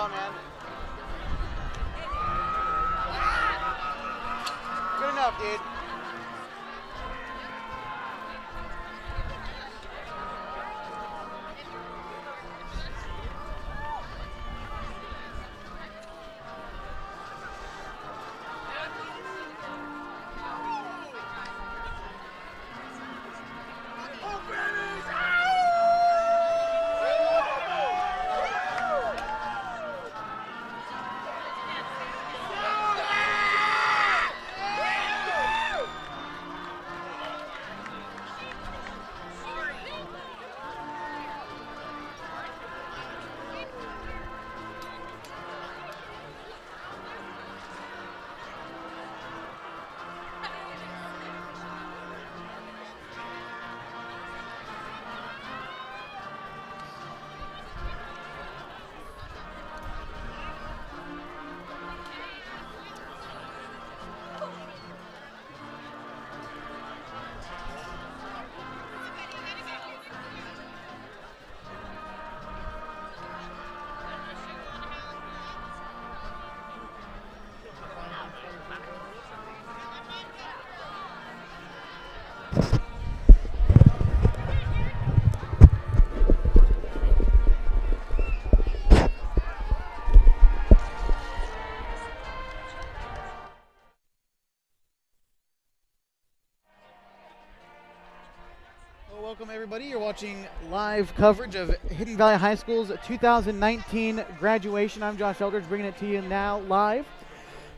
on, man. Good enough, dude. Welcome everybody. You're watching live coverage of Hidden Valley High School's 2019 graduation. I'm Josh Eldridge, bringing it to you now live.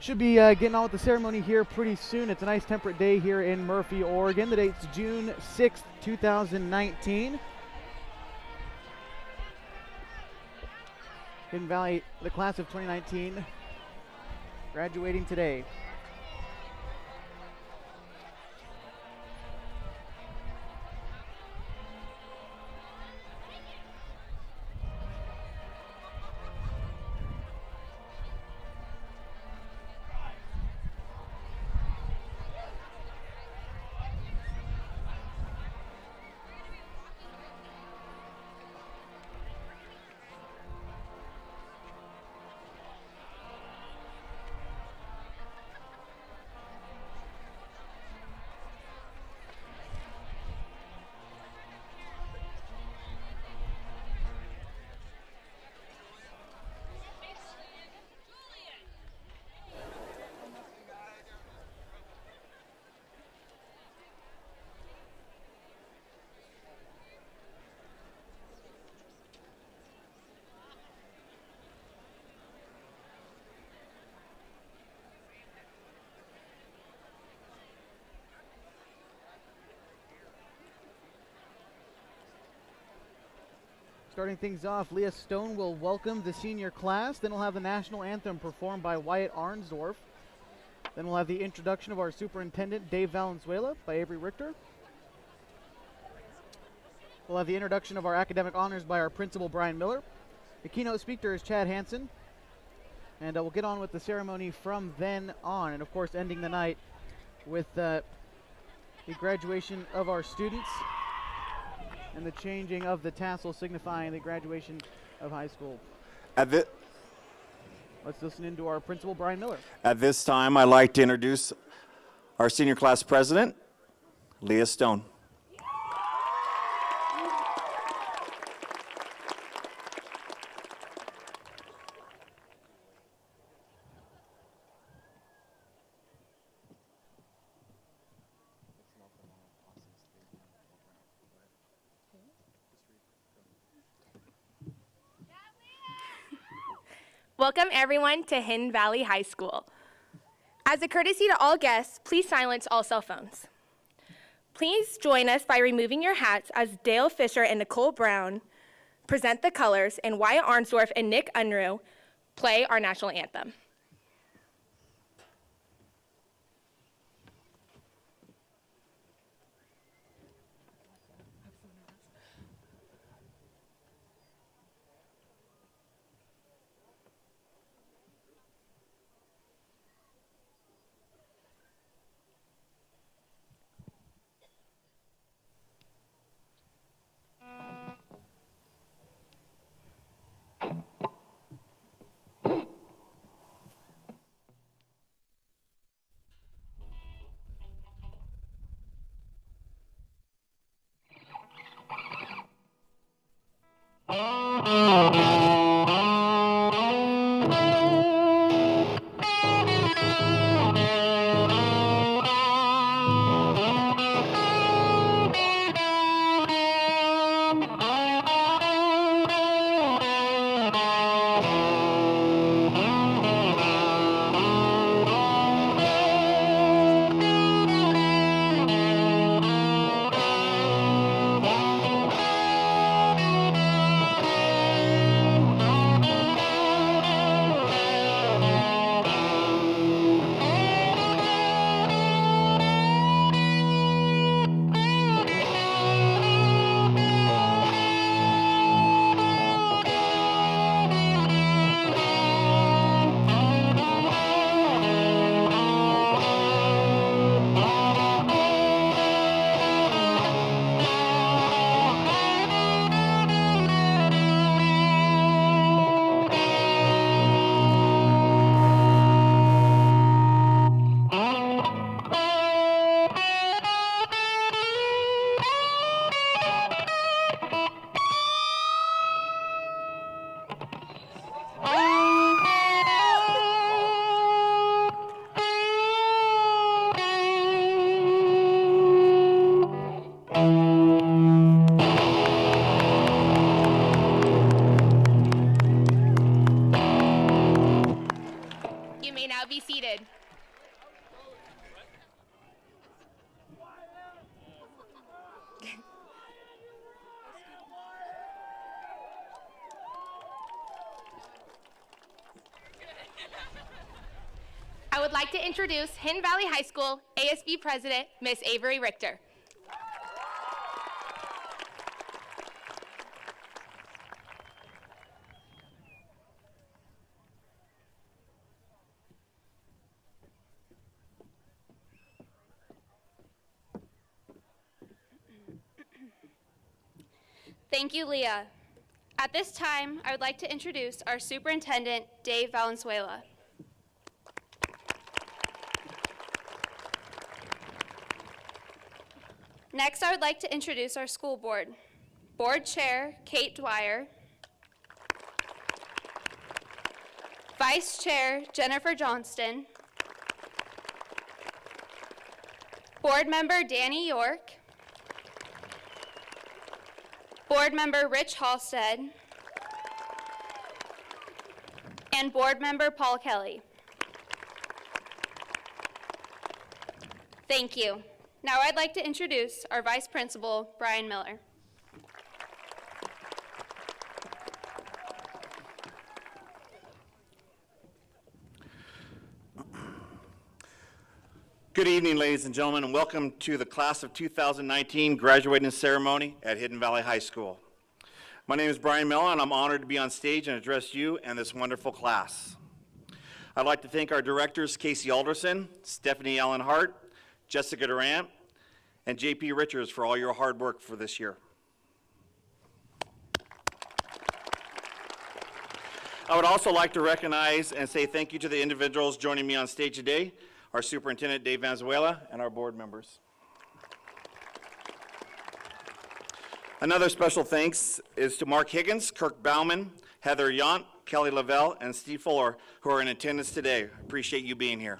Should be getting on with the ceremony here pretty soon. It's a nice temperate day here in Murphy, Oregon. The date's June 6th, 2019. Hidden Valley, the class of 2019, graduating today. Starting things off, Leah Stone will welcome the senior class. Then we'll have the national anthem performed by Wyatt Arnsdorf. Then we'll have the introduction of our superintendent, Dave Valenzuela, by Avery Richter. We'll have the introduction of our academic honors by our principal, Brian Miller. The keynote speaker is Chad Hansen. And we'll get on with the ceremony from then on. And, of course, ending the night with the graduation of our students and the changing of the tassel signifying the graduation of high school. Let's listen into our principal, Brian Miller. At this time, I'd like to introduce our senior class president, Leah Stone. Welcome everyone to Hidden Valley High School. As a courtesy to all guests, please silence all cell phones. Please join us by removing your hats as Dale Fisher and Nicole Brown present the colors and Wyatt Arnsdorf and Nick Unruh play our national anthem. now be seated. I would like to introduce Hidden Valley High School ASB President, Miss Avery Richter. Thank you, Leah. At this time, I would like to introduce our Superintendent, Dave Valenzuela. Next, I would like to introduce our school board. Board Chair, Kate Dwyer. Vice Chair, Jennifer Johnston. Board Member, Danny York. Board Member Rich Halstead, and Board Member Paul Kelly. Thank you. Now I'd like to introduce our Vice Principal, Brian Miller. Good evening, ladies and gentlemen, and welcome to the class of 2019 graduating ceremony at Hidden Valley High School. My name is Brian Miller, and I'm honored to be on stage and address you and this wonderful class. I'd like to thank our directors, Casey Alderson, Stephanie Allen Hart, Jessica Durant, and JP Richards for all your hard work for this year. I would also like to recognize and say thank you to the individuals joining me on stage today, our Superintendent, Dave Valenzuela, and our board members. Another special thanks is to Mark Higgins, Kirk Bauman, Heather Yont, Kelly Lavelle, and Steve Fuller, who are in attendance today. I appreciate you being here.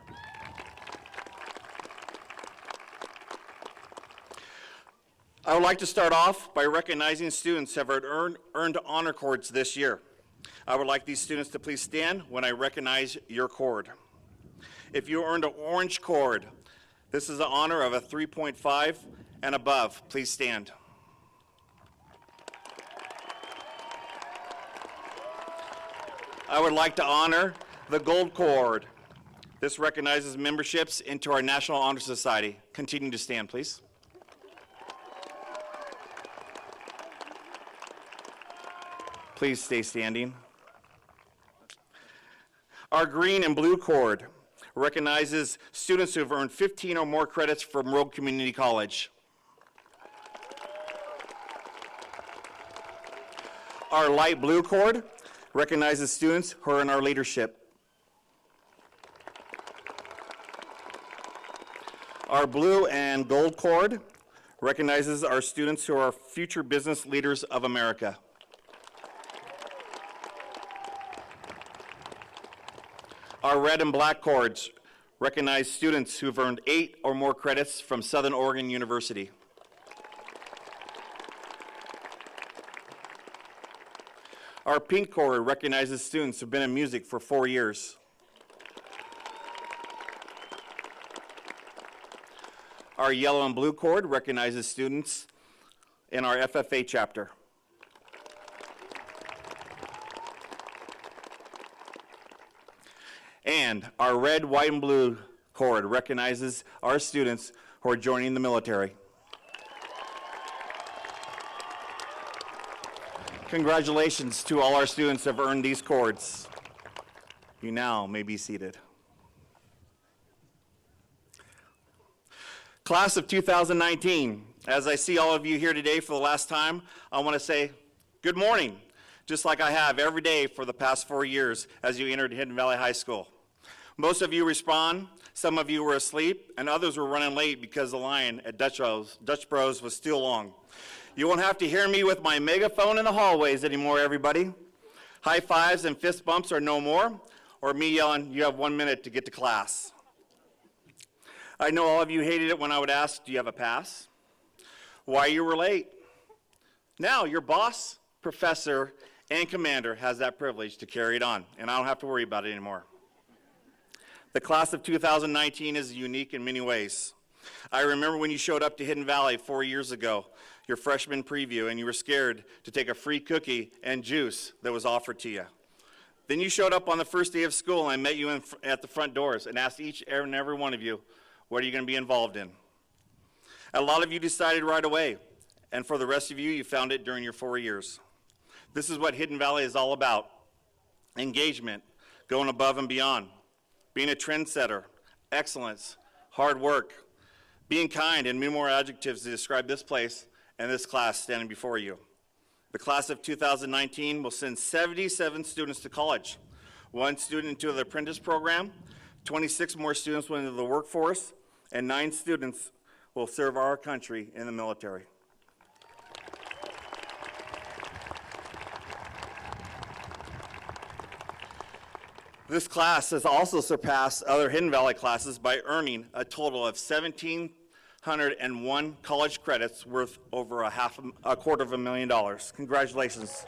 I would like to start off by recognizing students who have earned honor cords this year. I would like these students to please stand when I recognize your cord. If you earned an orange cord, this is the honor of a 3.5 and above. Please stand. I would like to honor the gold cord. This recognizes memberships into our National Honor Society. Continue to stand, please. Please stay standing. Our green and blue cord recognizes students who have earned 15 or more credits from Rogue Community College. Our light blue cord recognizes students who are in our leadership. Our blue and gold cord recognizes our students who are future business leaders of America. Our red and black cords recognize students who've earned 8 or more credits from Southern Oregon University. Our pink cord recognizes students who've been in music for 4 years. Our yellow and blue cord recognizes students in our FFA chapter. And our red, white, and blue cord recognizes our students who are joining the military. Congratulations to all our students who have earned these cords. You now may be seated. Class of 2019, as I see all of you here today for the last time, I want to say good morning, just like I have every day for the past 4 years as you entered Hidden Valley High School. Most of you respond, some of you were asleep, and others were running late because the line at Dutch Bros was still long. You won't have to hear me with my megaphone in the hallways anymore, everybody. High fives and fist bumps are no more, or me yelling, you have 1 minute to get to class. I know all of you hated it when I would ask, do you have a pass? Why you were late? Now your boss, professor, and commander has that privilege to carry it on, and I don't have to worry about it anymore. The class of 2019 is unique in many ways. I remember when you showed up to Hidden Valley 4 years ago, your freshman preview, and you were scared to take a free cookie and juice that was offered to you. Then you showed up on the first day of school, and I met you at the front doors and asked each and every one of you, what are you going to be involved in? A lot of you decided right away, and for the rest of you, you found it during your 4 years. This is what Hidden Valley is all about: engagement, going above and beyond, being a trendsetter, excellence, hard work, being kind, and many more adjectives to describe this place and this class standing before you. The class of 2019 will send 77 students to college, 1 student into the apprentice program, 26 more students went into the workforce, and 9 students will serve our country in the military. This class has also surpassed other Hidden Valley classes by earning a total of 1,701 college credits worth over $250,000. Congratulations.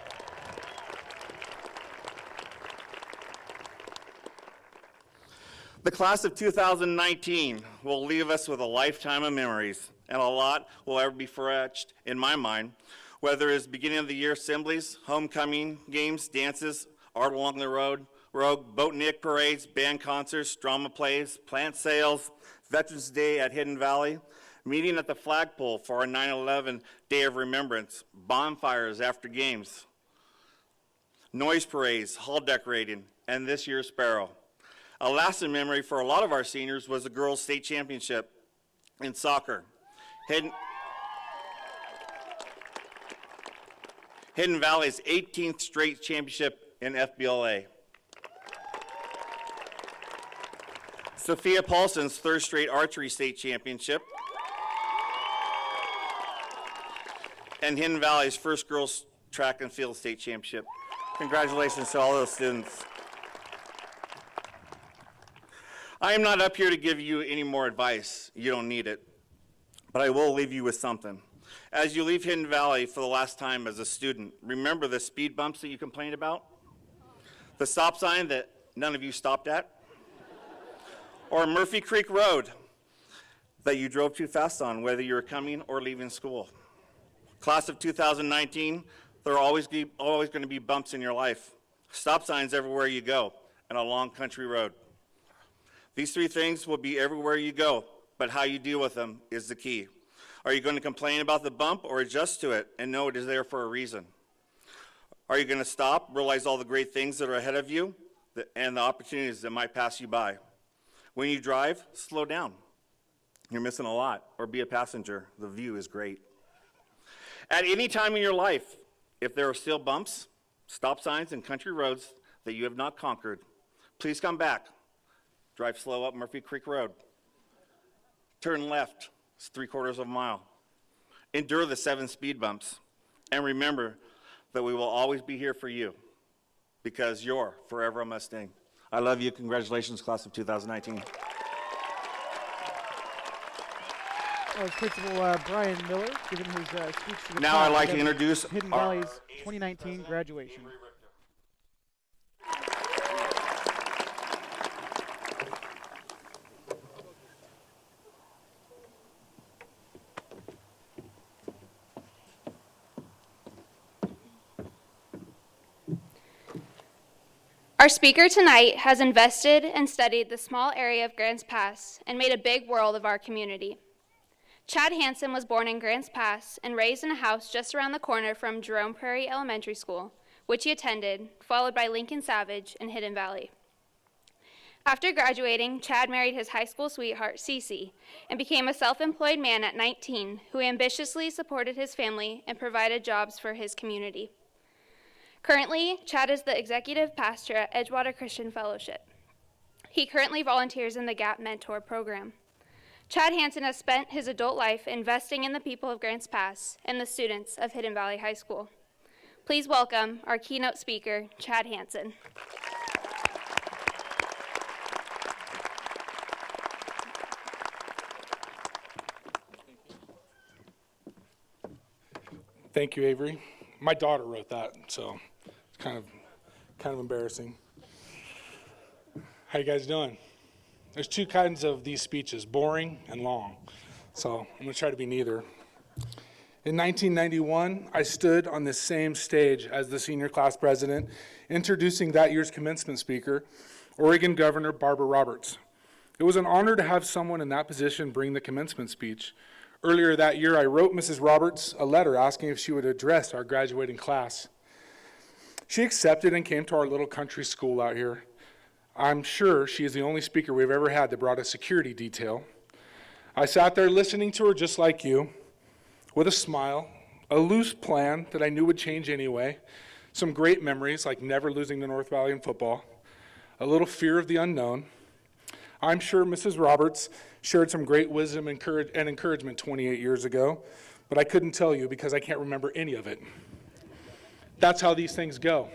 The class of 2019 will leave us with a lifetime of memories, and a lot will ever be etched in my mind, whether it's beginning of the year assemblies, homecoming games, dances, art along the road, boatnik parades, band concerts, drama plays, plant sales, Veterans Day at Hidden Valley, meeting at the flagpole for our 9/11 Day of Remembrance, bonfires after games, noise parades, hall decorating, and this year's Sparrow. A lasting memory for a lot of our seniors was the girls' state championship in soccer. Hidden Valley's 18th straight championship in FBLA. Sophia Paulson's 3rd straight archery state championship. And Hidden Valley's first girls track and field state championship. Congratulations to all those students. I am not up here to give you any more advice. You don't need it. But I will leave you with something. As you leave Hidden Valley for the last time as a student, remember the speed bumps that you complained about? The stop sign that none of you stopped at? Or Murphy Creek Road that you drove too fast on, whether you were coming or leaving school. Class of 2019, there are always going to be bumps in your life. Stop signs everywhere you go, and a long country road. These 3 things will be everywhere you go, but how you deal with them is the key. Are you going to complain about the bump or adjust to it and know it is there for a reason? Are you going to stop, realize all the great things that are ahead of you, and the opportunities that might pass you by? When you drive, slow down. You're missing a lot. Or be a passenger. The view is great. At any time in your life, if there are still bumps, stop signs, and country roads that you have not conquered, please come back. Drive slow up Murphy Creek Road. Turn left. It's 3/4 of a mile. Endure the 7 speed bumps. And remember that we will always be here for you because you're forever a Mustang. I love you. Congratulations, class of 2019. That was Principal Brian Miller giving his speech to the Now I'd like to of introduce Hidden our- Valley's 2019 graduation. Our speaker tonight has invested and studied the small area of Grants Pass and made a big world of our community. Chad Hansen was born in Grants Pass and raised in a house just around the corner from Jerome Prairie Elementary School, which he attended, followed by Lincoln Savage in Hidden Valley. After graduating, Chad married his high school sweetheart, Cece, and became a self-employed man at 19 who ambitiously supported his family and provided jobs for his community. Currently, Chad is the executive pastor at Edgewater Christian Fellowship. He currently volunteers in the GAP Mentor program. Chad Hansen has spent his adult life investing in the people of Grants Pass and the students of Hidden Valley High School. Please welcome our keynote speaker, Chad Hansen. Thank you, Avery. My daughter wrote that, so it's kind of embarrassing. How you guys doing? There's two kinds of these speeches, boring and long. So I'm going to try to be neither. In 1991, I stood on this same stage as the senior class president, introducing that year's commencement speaker, Oregon Governor Barbara Roberts. It was an honor to have someone in that position bring the commencement speech. Earlier that year, I wrote Mrs. Roberts a letter asking if she would address our graduating class. She accepted and came to our little country school out here. I'm sure she is the only speaker we've ever had that brought a security detail. I sat there listening to her just like you, with a smile, a loose plan that I knew would change anyway, some great memories like never losing to North Valley in football, a little fear of the unknown. I'm sure Mrs. Roberts shared some great wisdom and encouragement 28 years ago, but I couldn't tell you because I can't remember any of it. That's how these things go.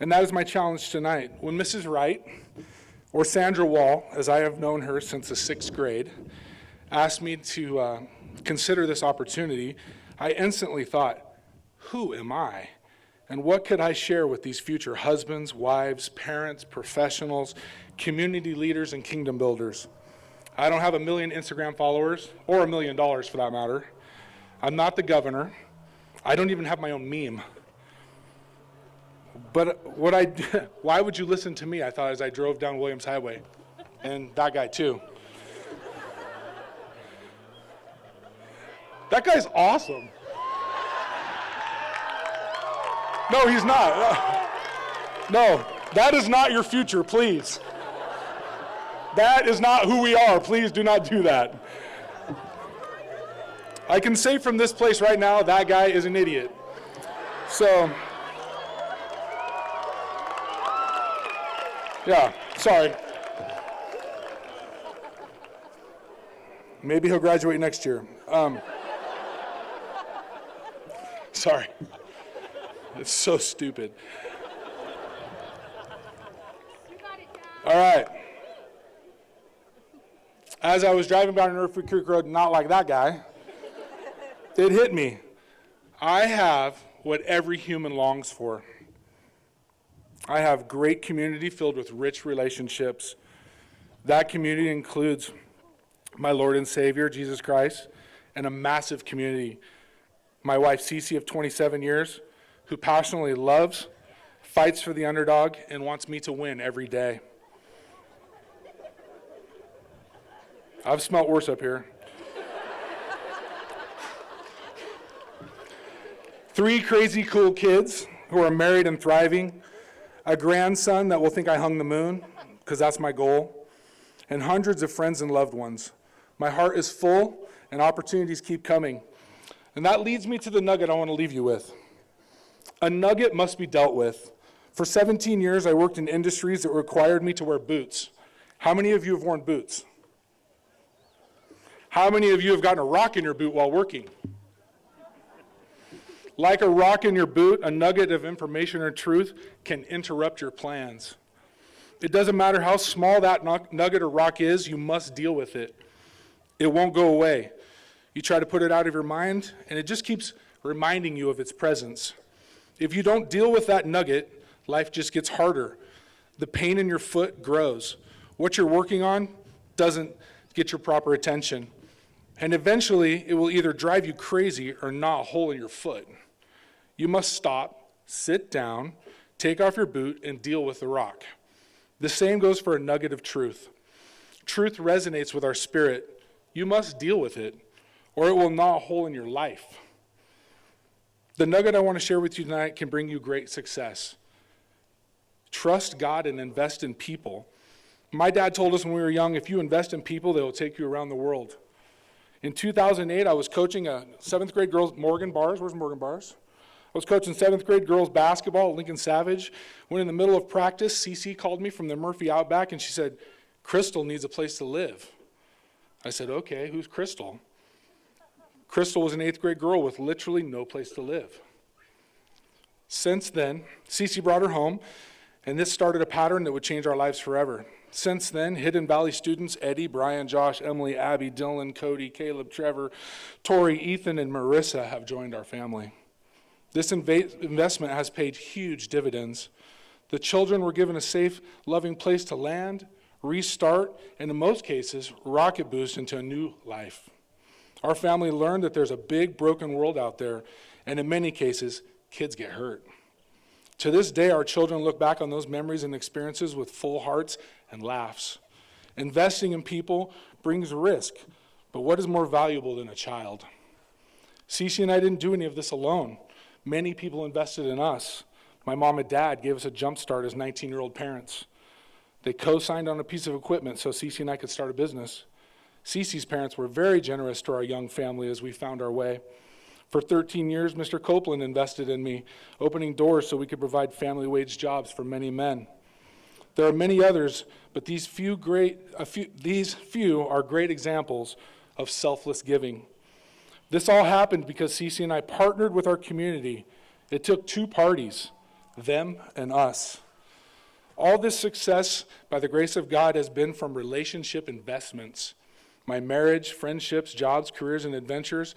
And that is my challenge tonight. When Mrs. Wright, or Sandra Wall, as I have known her since the 6th grade, asked me to consider this opportunity, I instantly thought, who am I? And what could I share with these future husbands, wives, parents, professionals, community leaders, and kingdom builders? I don't have 1 million Instagram followers, or $1 million for that matter. I'm not the governor. I don't even have my own meme. But why would you listen to me, I thought, as I drove down Williams Highway. And that guy too. That guy's awesome. No, he's not. No, that is not your future, please. That is not who we are. Please do not do that. I can say from this place right now, that guy is an idiot. So, yeah, sorry. Maybe he'll graduate next year. Sorry. It's so stupid. All right. As I was driving down North Creek Road, not like that guy, it hit me. I have what every human longs for. I have great community filled with rich relationships. That community includes my Lord and Savior, Jesus Christ, and a massive community. My wife, Cece, of 27 years, who passionately loves, fights for the underdog, and wants me to win every day. I've smelt worse up here. 3 crazy cool kids who are married and thriving, a grandson that will think I hung the moon, because that's my goal, and hundreds of friends and loved ones. My heart is full, and opportunities keep coming. And that leads me to the nugget I want to leave you with. A nugget must be dealt with. For 17 years, I worked in industries that required me to wear boots. How many of you have worn boots? How many of you have gotten a rock in your boot while working? Like a rock in your boot, a nugget of information or truth can interrupt your plans. It doesn't matter how small that nugget or rock is, you must deal with it. It won't go away. You try to put it out of your mind, and it just keeps reminding you of its presence. If you don't deal with that nugget, life just gets harder. The pain in your foot grows. What you're working on doesn't get your proper attention. And eventually, it will either drive you crazy or gnaw a hole in your foot. You must stop, sit down, take off your boot, and deal with the rock. The same goes for a nugget of truth. Truth resonates with our spirit. You must deal with it, or it will gnaw a hole in your life. The nugget I want to share with you tonight can bring you great success. Trust God and invest in people. My dad told us when we were young, if you invest in people, they will take you around the world. In 2008, I was coaching a 7th grade girls, Morgan Bars. Where's Morgan Bars? I was coaching 7th grade girls basketball at Lincoln Savage. When in the middle of practice, Cece called me from the Murphy Outback, and she said, Crystal needs a place to live. I said, okay, who's Crystal? Crystal was an 8th grade girl with literally no place to live. Since then, Cece brought her home, and this started a pattern that would change our lives forever. Since then, Hidden Valley students, Eddie, Brian, Josh, Emily, Abby, Dylan, Cody, Caleb, Trevor, Tori, Ethan, and Marissa have joined our family. This investment has paid huge dividends. The children were given a safe, loving place to land, restart, and in most cases, rocket boost into a new life. Our family learned that there's a big broken world out there, and in many cases, kids get hurt. To this day, our children look back on those memories and experiences with full hearts and laughs. Investing in people brings risk, but what is more valuable than a child? Cece and I didn't do any of this alone. Many people invested in us. My mom and dad gave us a jump start as 19-year-old parents. They co-signed on a piece of equipment so Cece and I could start a business. Cece's parents were very generous to our young family as we found our way. For 13 years, Mr. Copeland invested in me, opening doors so we could provide family wage jobs for many men. There are many others, but these few are great examples of selfless giving. This all happened because Cece and I partnered with our community. It took two parties, them and us. All this success, by the grace of God, has been from relationship investments. My marriage, friendships, jobs, careers, and adventures.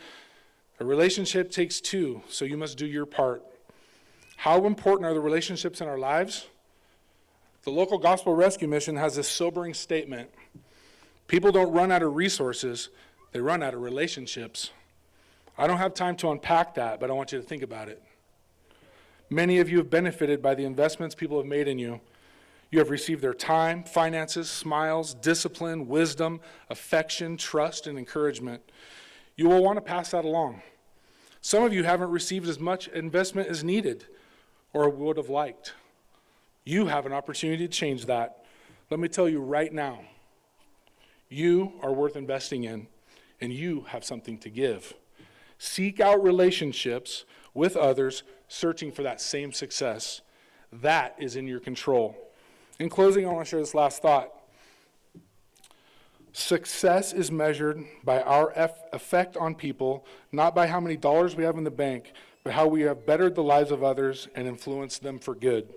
A relationship takes two, so you must do your part. How important are the relationships in our lives? The local Gospel Rescue Mission has this sobering statement. People don't run out of resources, they run out of relationships. I don't have time to unpack that, but I want you to think about it. Many of you have benefited by the investments people have made in you. You have received their time, finances, smiles, discipline, wisdom, affection, trust, and encouragement. You will want to pass that along. Some of you haven't received as much investment as needed or would have liked. You have an opportunity to change that. Let me tell you right now, you are worth investing in, and you have something to give. Seek out relationships with others searching for that same success. That is in your control. In closing, I want to share this last thought. Success is measured by our effect on people, not by how many dollars we have in the bank, but how we have bettered the lives of others and influenced them for good.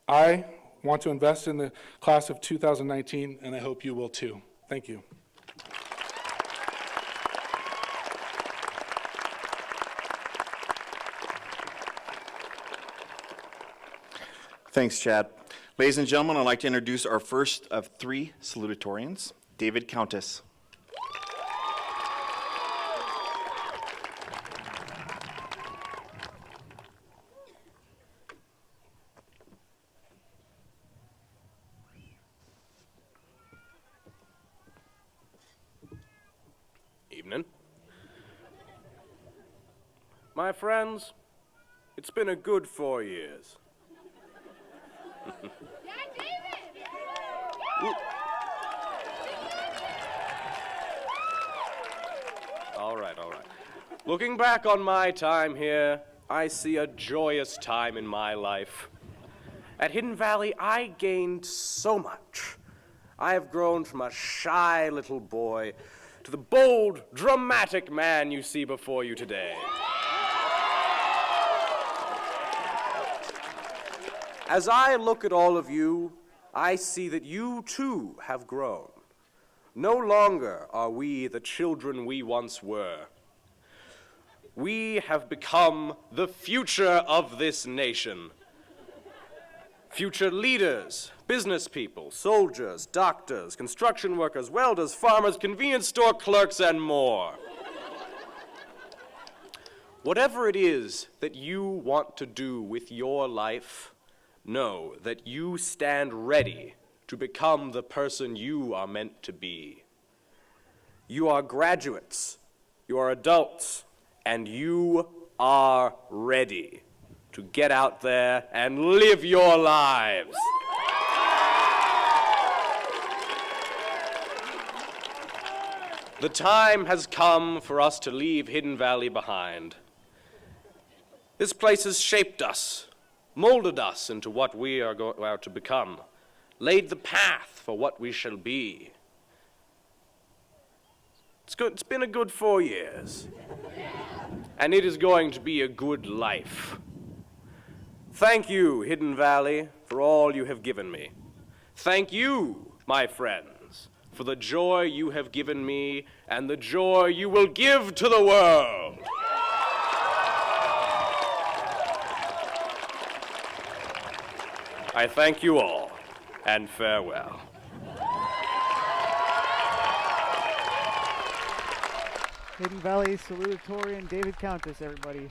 I want to invest in the class of 2019, and I hope you will too. Thank you. Thanks, Chad. Ladies and gentlemen, I'd like to introduce our first of three salutatorians, David Countess. Evening. My friends, it's been a good 4 years. All right. Looking back on my time here, I see a joyous time in my life. At Hidden Valley, I gained so much. I have grown from a shy little boy to the bold, dramatic man you see before you today. As I look at all of you, I see that you too have grown. No longer are we the children we once were. We have become the future of this nation. Future leaders, business people, soldiers, doctors, construction workers, welders, farmers, convenience store clerks, and more. Whatever it is that you want to do with your life, know that you stand ready to become the person you are meant to be. You are graduates, you are adults, and you are ready to get out there and live your lives. The time has come for us to leave Hidden Valley behind. This place has shaped us, molded us into what we are to become, laid the path for what we shall be. It's been a good 4 years, and it is going to be a good life. Thank you, Hidden Valley, for all you have given me. Thank you, my friends, for the joy you have given me and the joy you will give to the world. I thank you all, and farewell. Hidden Valley Salutatorian David Countess, everybody.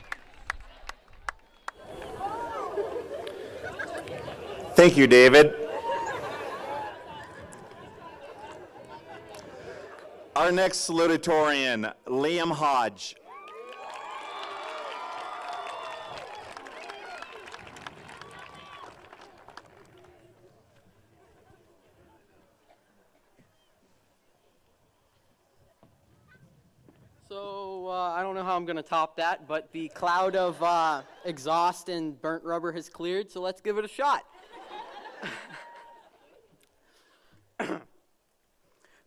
Thank you, David. Our next salutatorian, Liam Hodge. So I don't know how I'm going to top that, but the cloud of exhaust and burnt rubber has cleared, so let's give it a shot.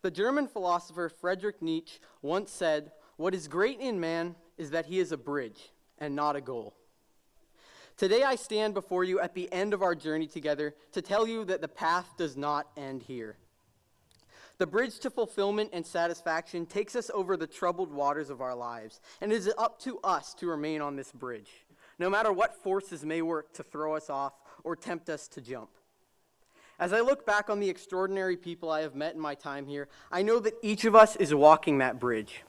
The German philosopher Friedrich Nietzsche once said, "What is great in man is that he is a bridge and not a goal." Today I stand before you at the end of our journey together to tell you that the path does not end here. The bridge to fulfillment and satisfaction takes us over the troubled waters of our lives, and it is up to us to remain on this bridge, no matter what forces may work to throw us off or tempt us to jump. As I look back on the extraordinary people I have met in my time here, I know that each of us is walking that bridge.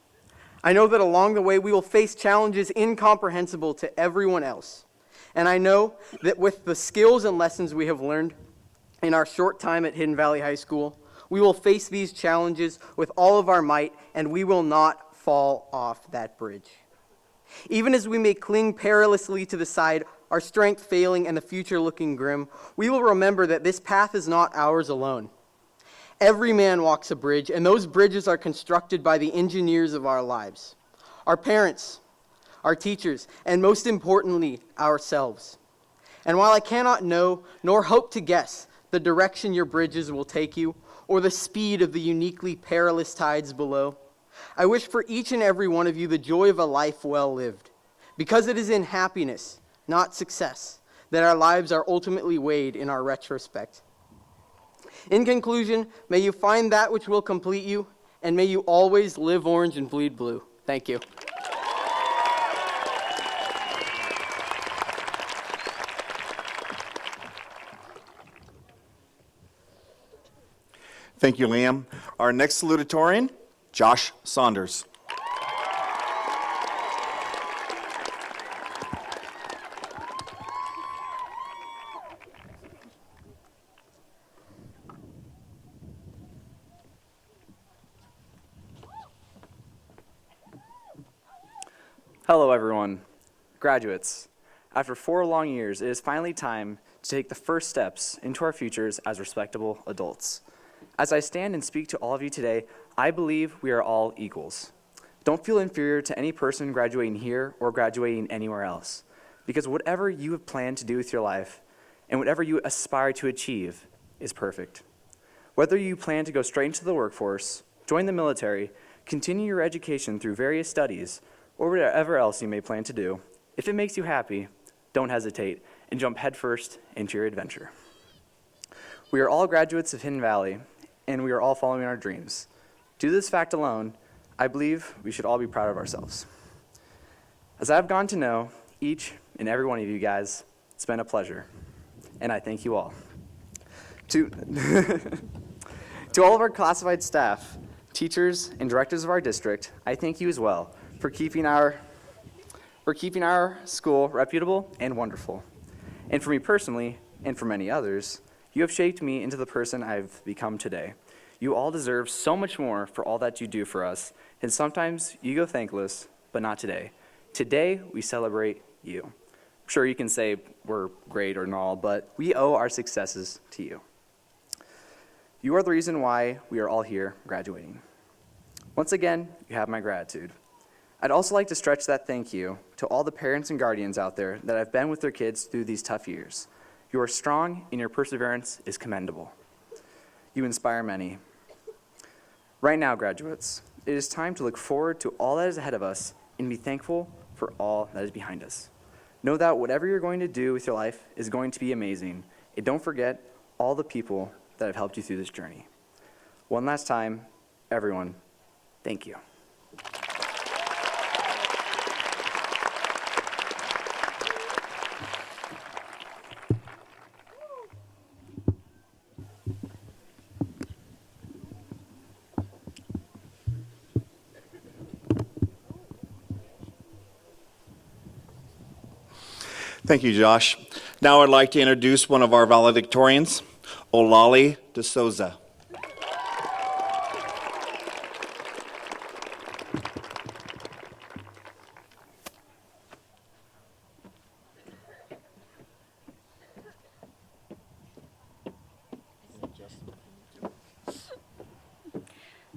I know that along the way we will face challenges incomprehensible to everyone else. And I know that with the skills and lessons we have learned in our short time at Hidden Valley High School, we will face these challenges with all of our might, and we will not fall off that bridge. Even as we may cling perilously to the side, our strength failing and the future looking grim, we will remember that this path is not ours alone. Every man walks a bridge, and those bridges are constructed by the engineers of our lives. Our parents, our teachers, and most importantly, ourselves. And while I cannot know, nor hope to guess, the direction your bridges will take you, or the speed of the uniquely perilous tides below, I wish for each and every one of you the joy of a life well lived, because it is in happiness, not success, that our lives are ultimately weighed in our retrospect. In conclusion, may you find that which will complete you, and may you always live orange and bleed blue. Thank you. Thank you, Liam. Our next salutatorian, Josh Saunders. Hello, everyone. Graduates, after 4 long years, it is finally time to take the first steps into our futures as respectable adults. As I stand and speak to all of you today, I believe we are all equals. Don't feel inferior to any person graduating here or graduating anywhere else, because whatever you have planned to do with your life and whatever you aspire to achieve is perfect. Whether you plan to go straight into the workforce, join the military, continue your education through various studies, or whatever else you may plan to do, if it makes you happy, don't hesitate and jump headfirst into your adventure. We are all graduates of Hidden Valley, and we are all following our dreams. Due to this fact alone, I believe we should all be proud of ourselves. As I've gone to know each and every one of you guys, it's been a pleasure, and I thank you all. To all of our classified staff, teachers, and directors of our district, I thank you as well for keeping our school reputable and wonderful. And for me personally, and for many others, you have shaped me into the person I've become today. You all deserve so much more for all that you do for us, and sometimes you go thankless, but not today. Today, we celebrate you. I'm sure you can say we're great or not, but we owe our successes to you. You are the reason why we are all here graduating. Once again, you have my gratitude. I'd also like to stretch that thank you to all the parents and guardians out there that have been with their kids through these tough years. You are strong, and your perseverance is commendable. You inspire many. Right now, graduates, it is time to look forward to all that is ahead of us and be thankful for all that is behind us. Know that whatever you're going to do with your life is going to be amazing, and don't forget all the people that have helped you through this journey. One last time, everyone, thank you. Thank you, Josh. Now I'd like to introduce one of our valedictorians, Olali De Souza.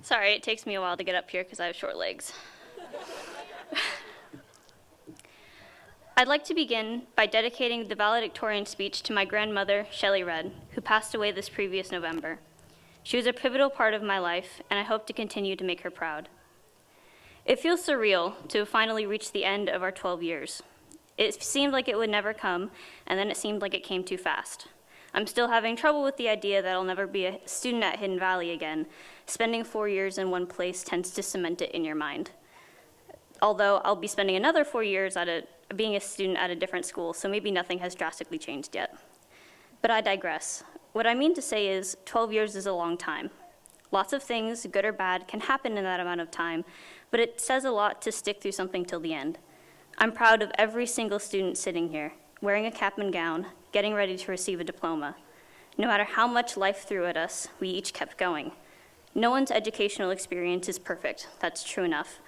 Sorry, it takes me a while to get up here because I have short legs. I'd like to begin by dedicating the valedictorian speech to my grandmother, Shelley Rudd, who passed away this previous November. She was a pivotal part of my life, and I hope to continue to make her proud. It feels surreal to have finally reached the end of our 12 years. It seemed like it would never come, and then it seemed like it came too fast. I'm still having trouble with the idea that I'll never be a student at Hidden Valley again. Spending 4 years in one place tends to cement it in your mind. Although I'll be spending another 4 years being a student at a different school, so maybe nothing has drastically changed yet. But I digress. What I mean to say is 12 years is a long time. Lots of things, good or bad, can happen in that amount of time, but it says a lot to stick through something till the end. I'm proud of every single student sitting here, wearing a cap and gown, getting ready to receive a diploma. No matter how much life threw at us, we each kept going. No one's educational experience is perfect, that's true enough.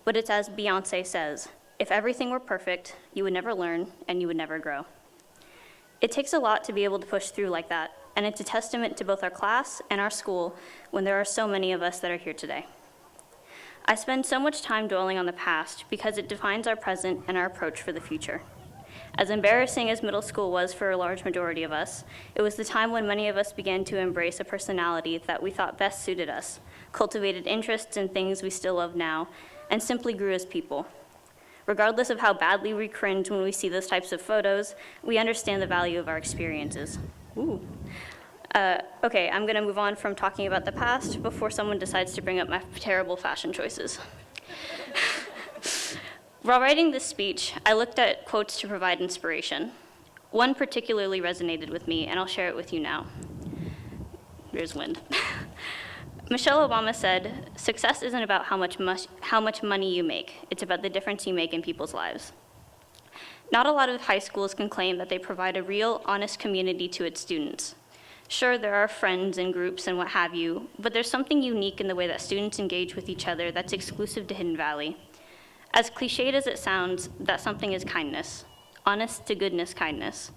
But it's as Beyonce says, if everything were perfect, you would never learn and you would never grow. It takes a lot to be able to push through like that, and it's a testament to both our class and our school when there are so many of us that are here today. I spend so much time dwelling on the past because it defines our present and our approach for the future. As embarrassing as middle school was for a large majority of us, it was the time when many of us began to embrace a personality that we thought best suited us, cultivated interests in things we still love now, and simply grew as people. Regardless of how badly we cringe when we see those types of photos, we understand the value of our experiences. Ooh. Okay, I'm gonna move on from talking about the past before someone decides to bring up my terrible fashion choices. While writing this speech, I looked at quotes to provide inspiration. One particularly resonated with me, and I'll share it with you now. There's wind. Michelle Obama said, "Success isn't about how much money you make. It's about the difference you make in people's lives." Not a lot of high schools can claim that they provide a real, honest community to its students. Sure, there are friends and groups and what have you, but there's something unique in the way that students engage with each other that's exclusive to Hidden Valley. As cliched as it sounds, that something is kindness. Honest to goodness kindness.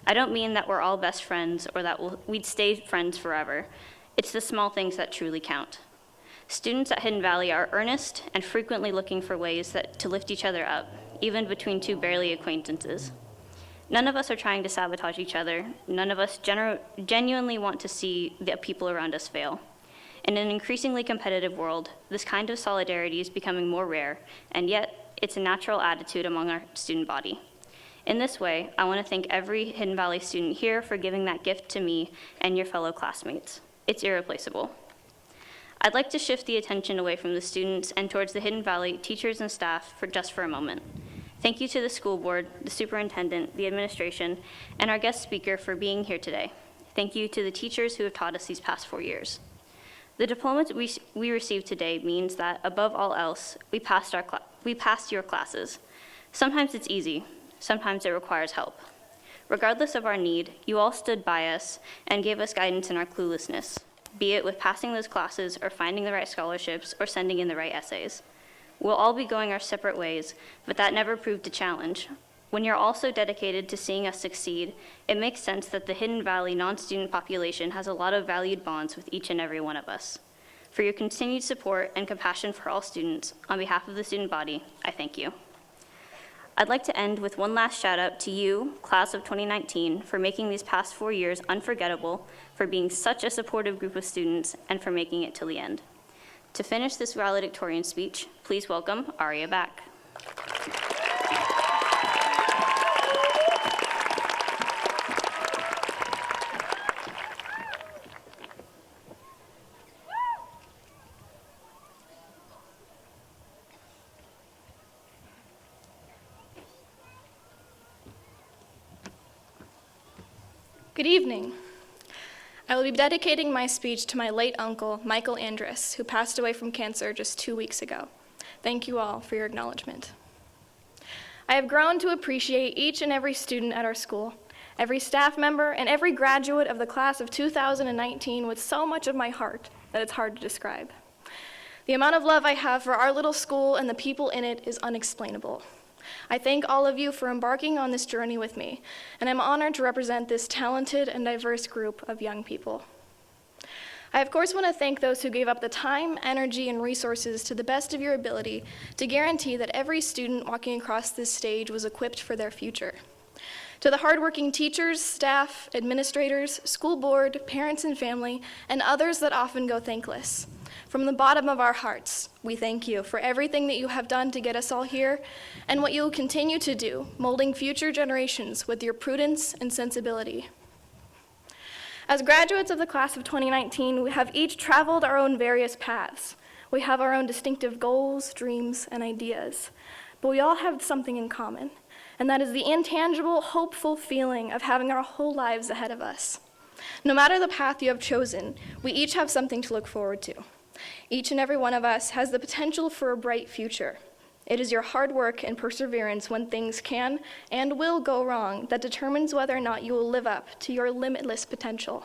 I don't mean that we're all best friends or that we'd stay friends forever. It's the small things that truly count. Students at Hidden Valley are earnest and frequently looking for ways to lift each other up, even between two barely acquaintances. None of us are trying to sabotage each other. None of us genuinely want to see the people around us fail. In an increasingly competitive world, this kind of solidarity is becoming more rare, and yet it's a natural attitude among our student body. In this way, I want to thank every Hidden Valley student here for giving that gift to me and your fellow classmates. It's irreplaceable. I'd like to shift the attention away from the students and towards the Hidden Valley teachers and staff for a moment. Thank you to the school board, the superintendent, the administration, and our guest speaker for being here today. Thank you to the teachers who have taught us these past 4 years. The diploma we received today means that, above all else, we passed your classes. Sometimes it's easy, sometimes it requires help. Regardless of our need, you all stood by us and gave us guidance in our cluelessness, be it with passing those classes or finding the right scholarships or sending in the right essays. We'll all be going our separate ways, but that never proved a challenge. When you're all so dedicated to seeing us succeed, it makes sense that the Hidden Valley non-student population has a lot of valued bonds with each and every one of us. For your continued support and compassion for all students, on behalf of the student body, I thank you. I'd like to end with one last shout out to you, class of 2019, for making these past 4 years unforgettable, for being such a supportive group of students, and for making it till the end. To finish this valedictorian speech, please welcome Aria back. Good evening. I will be dedicating my speech to my late uncle, Michael Andrus, who passed away from cancer just 2 weeks ago. Thank you all for your acknowledgement. I have grown to appreciate each and every student at our school, every staff member, and every graduate of the class of 2019 with so much of my heart that it's hard to describe. The amount of love I have for our little school and the people in it is unexplainable. I thank all of you for embarking on this journey with me, and I'm honored to represent this talented and diverse group of young people. I, of course, want to thank those who gave up the time, energy, and resources to the best of your ability to guarantee that every student walking across this stage was equipped for their future. To the hardworking teachers, staff, administrators, school board, parents and family, and others that often go thankless, from the bottom of our hearts, we thank you for everything that you have done to get us all here and what you will continue to do, molding future generations with your prudence and sensibility. As graduates of the class of 2019, we have each traveled our own various paths. We have our own distinctive goals, dreams, and ideas, but we all have something in common, and that is the intangible, hopeful feeling of having our whole lives ahead of us. No matter the path you have chosen, we each have something to look forward to. Each and every one of us has the potential for a bright future. It is your hard work and perseverance when things can and will go wrong that determines whether or not you will live up to your limitless potential.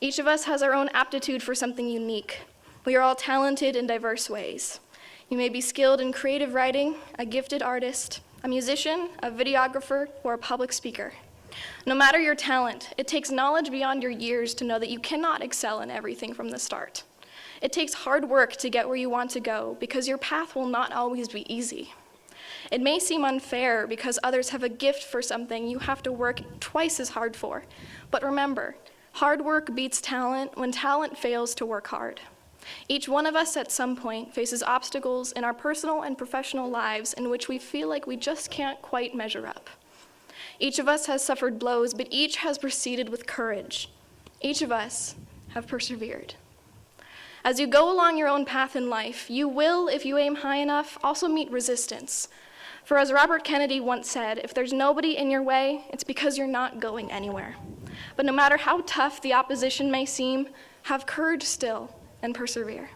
Each of us has our own aptitude for something unique. We are all talented in diverse ways. You may be skilled in creative writing, a gifted artist, a musician, a videographer, or a public speaker. No matter your talent, it takes knowledge beyond your years to know that you cannot excel in everything from the start. It takes hard work to get where you want to go because your path will not always be easy. It may seem unfair because others have a gift for something you have to work twice as hard for. But remember, hard work beats talent when talent fails to work hard. Each one of us at some point faces obstacles in our personal and professional lives in which we feel like we just can't quite measure up. Each of us has suffered blows, but each has proceeded with courage. Each of us have persevered. As you go along your own path in life, you will, if you aim high enough, also meet resistance. For as Robert Kennedy once said, if there's nobody in your way, it's because you're not going anywhere. But no matter how tough the opposition may seem, have courage still and persevere.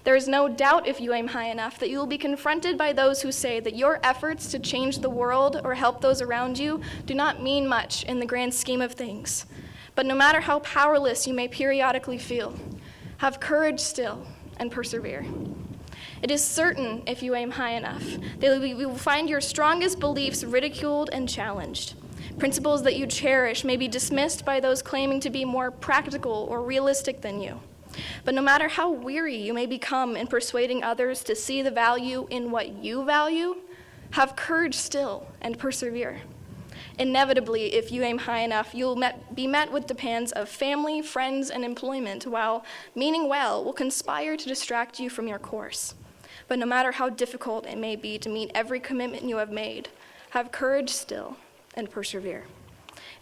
There is no doubt if you aim high enough that you will be confronted by those who say that your efforts to change the world or help those around you do not mean much in the grand scheme of things. But no matter how powerless you may periodically feel, have courage still and persevere. It is certain, if you aim high enough, that you will find your strongest beliefs ridiculed and challenged. Principles that you cherish may be dismissed by those claiming to be more practical or realistic than you. But no matter how weary you may become in persuading others to see the value in what you value, have courage still and persevere. Inevitably, if you aim high enough, you'll be met with demands of family, friends, and employment, while meaning well will conspire to distract you from your course. But no matter how difficult it may be to meet every commitment you have made, have courage still and persevere.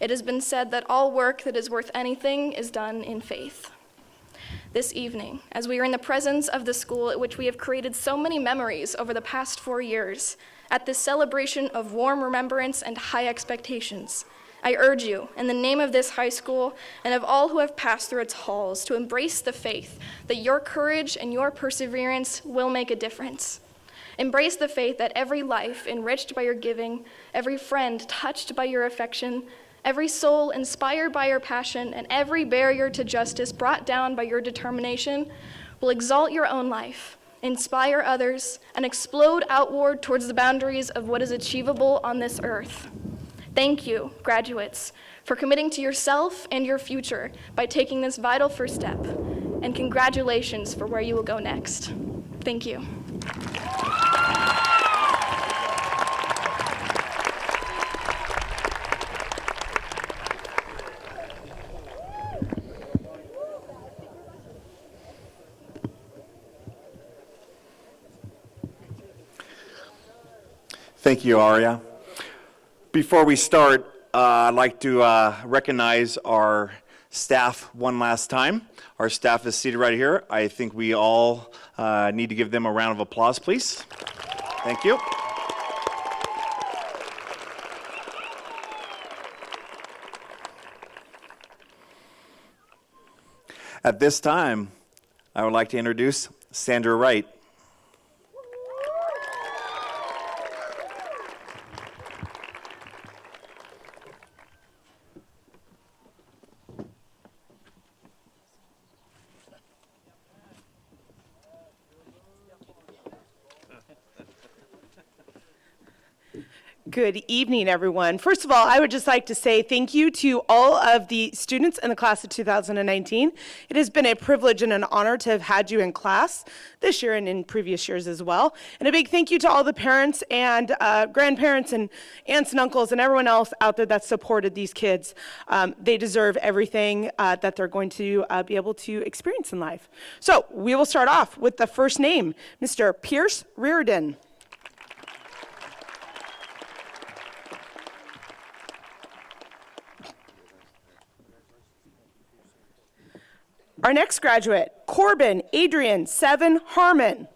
It has been said that all work that is worth anything is done in faith. This evening, as we are in the presence of the school at which we have created so many memories over the past 4 years, at this celebration of warm remembrance and high expectations, I urge you, in the name of this high school and of all who have passed through its halls, to embrace the faith that your courage and your perseverance will make a difference. Embrace the faith that every life enriched by your giving, every friend touched by your affection, every soul inspired by your passion, and every barrier to justice brought down by your determination will exalt your own life, inspire others, and explode outward towards the boundaries of what is achievable on this earth. Thank you, graduates, for committing to yourself and your future by taking this vital first step, and congratulations for where you will go next. Thank you. Thank you, Aria. Before we start, I'd like to recognize our staff one last time. Our staff is seated right here. I think we all need to give them a round of applause, please. Thank you. At this time, I would like to introduce Sandra Wright. Good evening, everyone. First of all, I would just like to say thank you to all of the students in the class of 2019. It has been a privilege and an honor to have had you in class this year and in previous years as well. And a big thank you to all the parents and grandparents and aunts and uncles and everyone else out there that supported these kids. They deserve everything that they're going to be able to experience in life. So we will start off with the first name, Mr. Pierce Reardon. Our next graduate, Corbin Adrian Seven Harmon.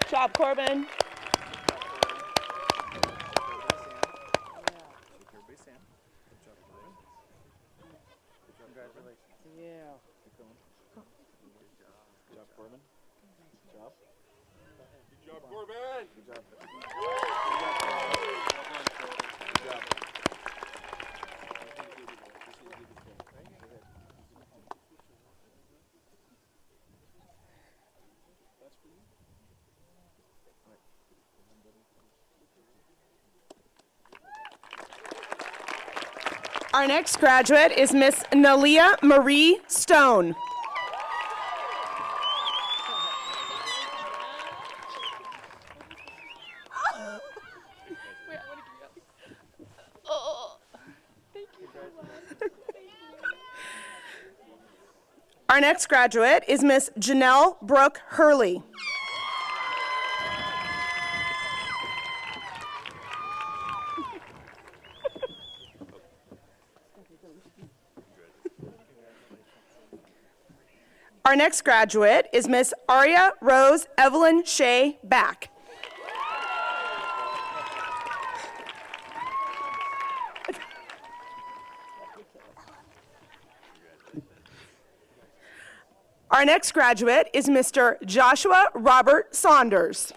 Good job, Corbin. Our next graduate is Miss Nalia Marie Stone. Our next graduate is Miss Janelle Brooke Hurley. Our next graduate is Miss Aria Rose Evelyn Shea Back. Our next graduate is Mr. Joshua Robert Saunders.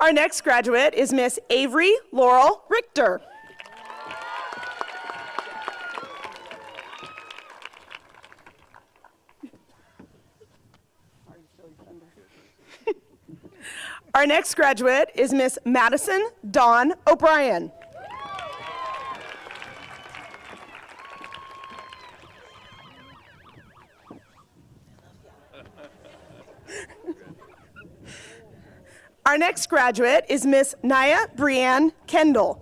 Our next graduate is Miss Avery Laurel Richter. Our next graduate is Miss Madison Dawn O'Brien. Our next graduate is Miss Naya Brianne Kendall.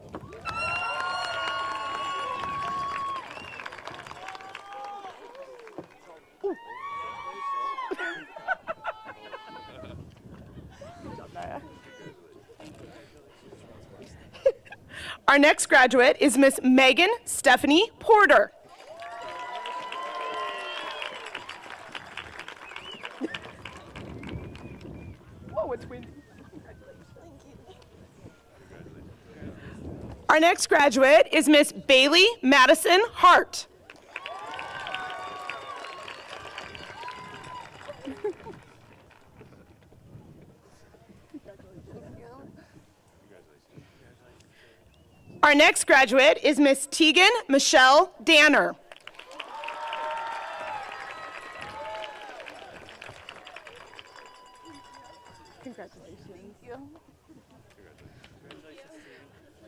Our next graduate is Miss Megan Stephanie Porter. Whoa, it's windy. Our next graduate is Miss Bailey Madison Hart. Our next graduate is Miss Tegan Michelle Danner. Congratulations. Thank you.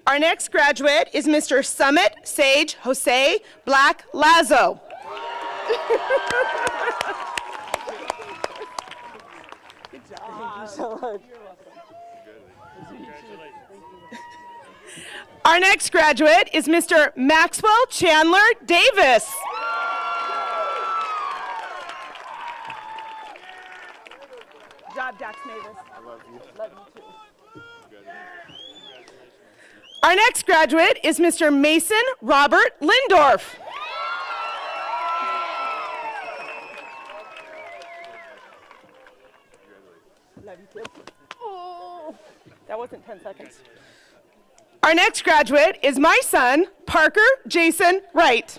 Our next graduate is Mr. Summit Sage Jose Black Lazo. Good job. Thank you so much. Our next graduate is Mr. Maxwell Chandler Davis. Good job, Dax Mavis. I love you. Love you too. Our next graduate is Mr. Mason Robert Lindorf. Love you too. Oh, that wasn't 10 seconds. Our next graduate is my son, Parker Jason Wright.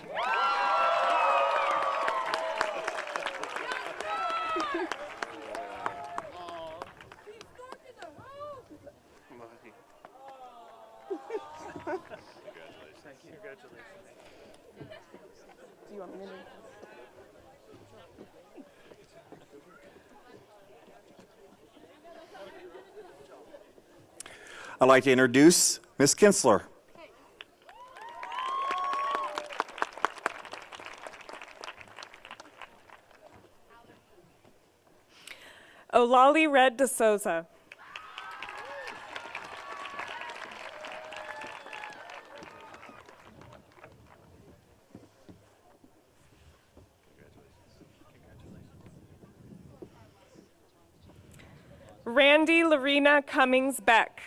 I'd like to introduce Ms. Kinsler. Olali Red de Souza. Randy Lorena Cummings Beck.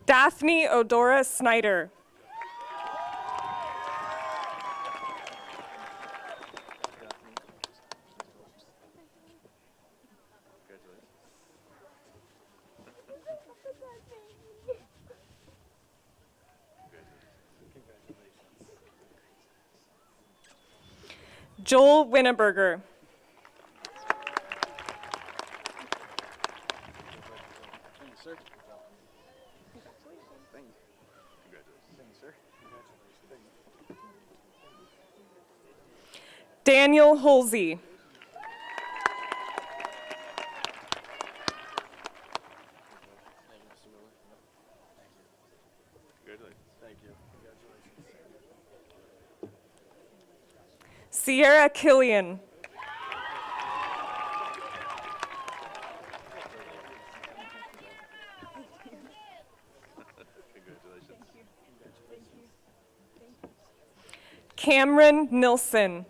Daphne Odora Snyder. Joel Winneberger. Daniel Holsey. Sierra Killian. Cameron Nilsson.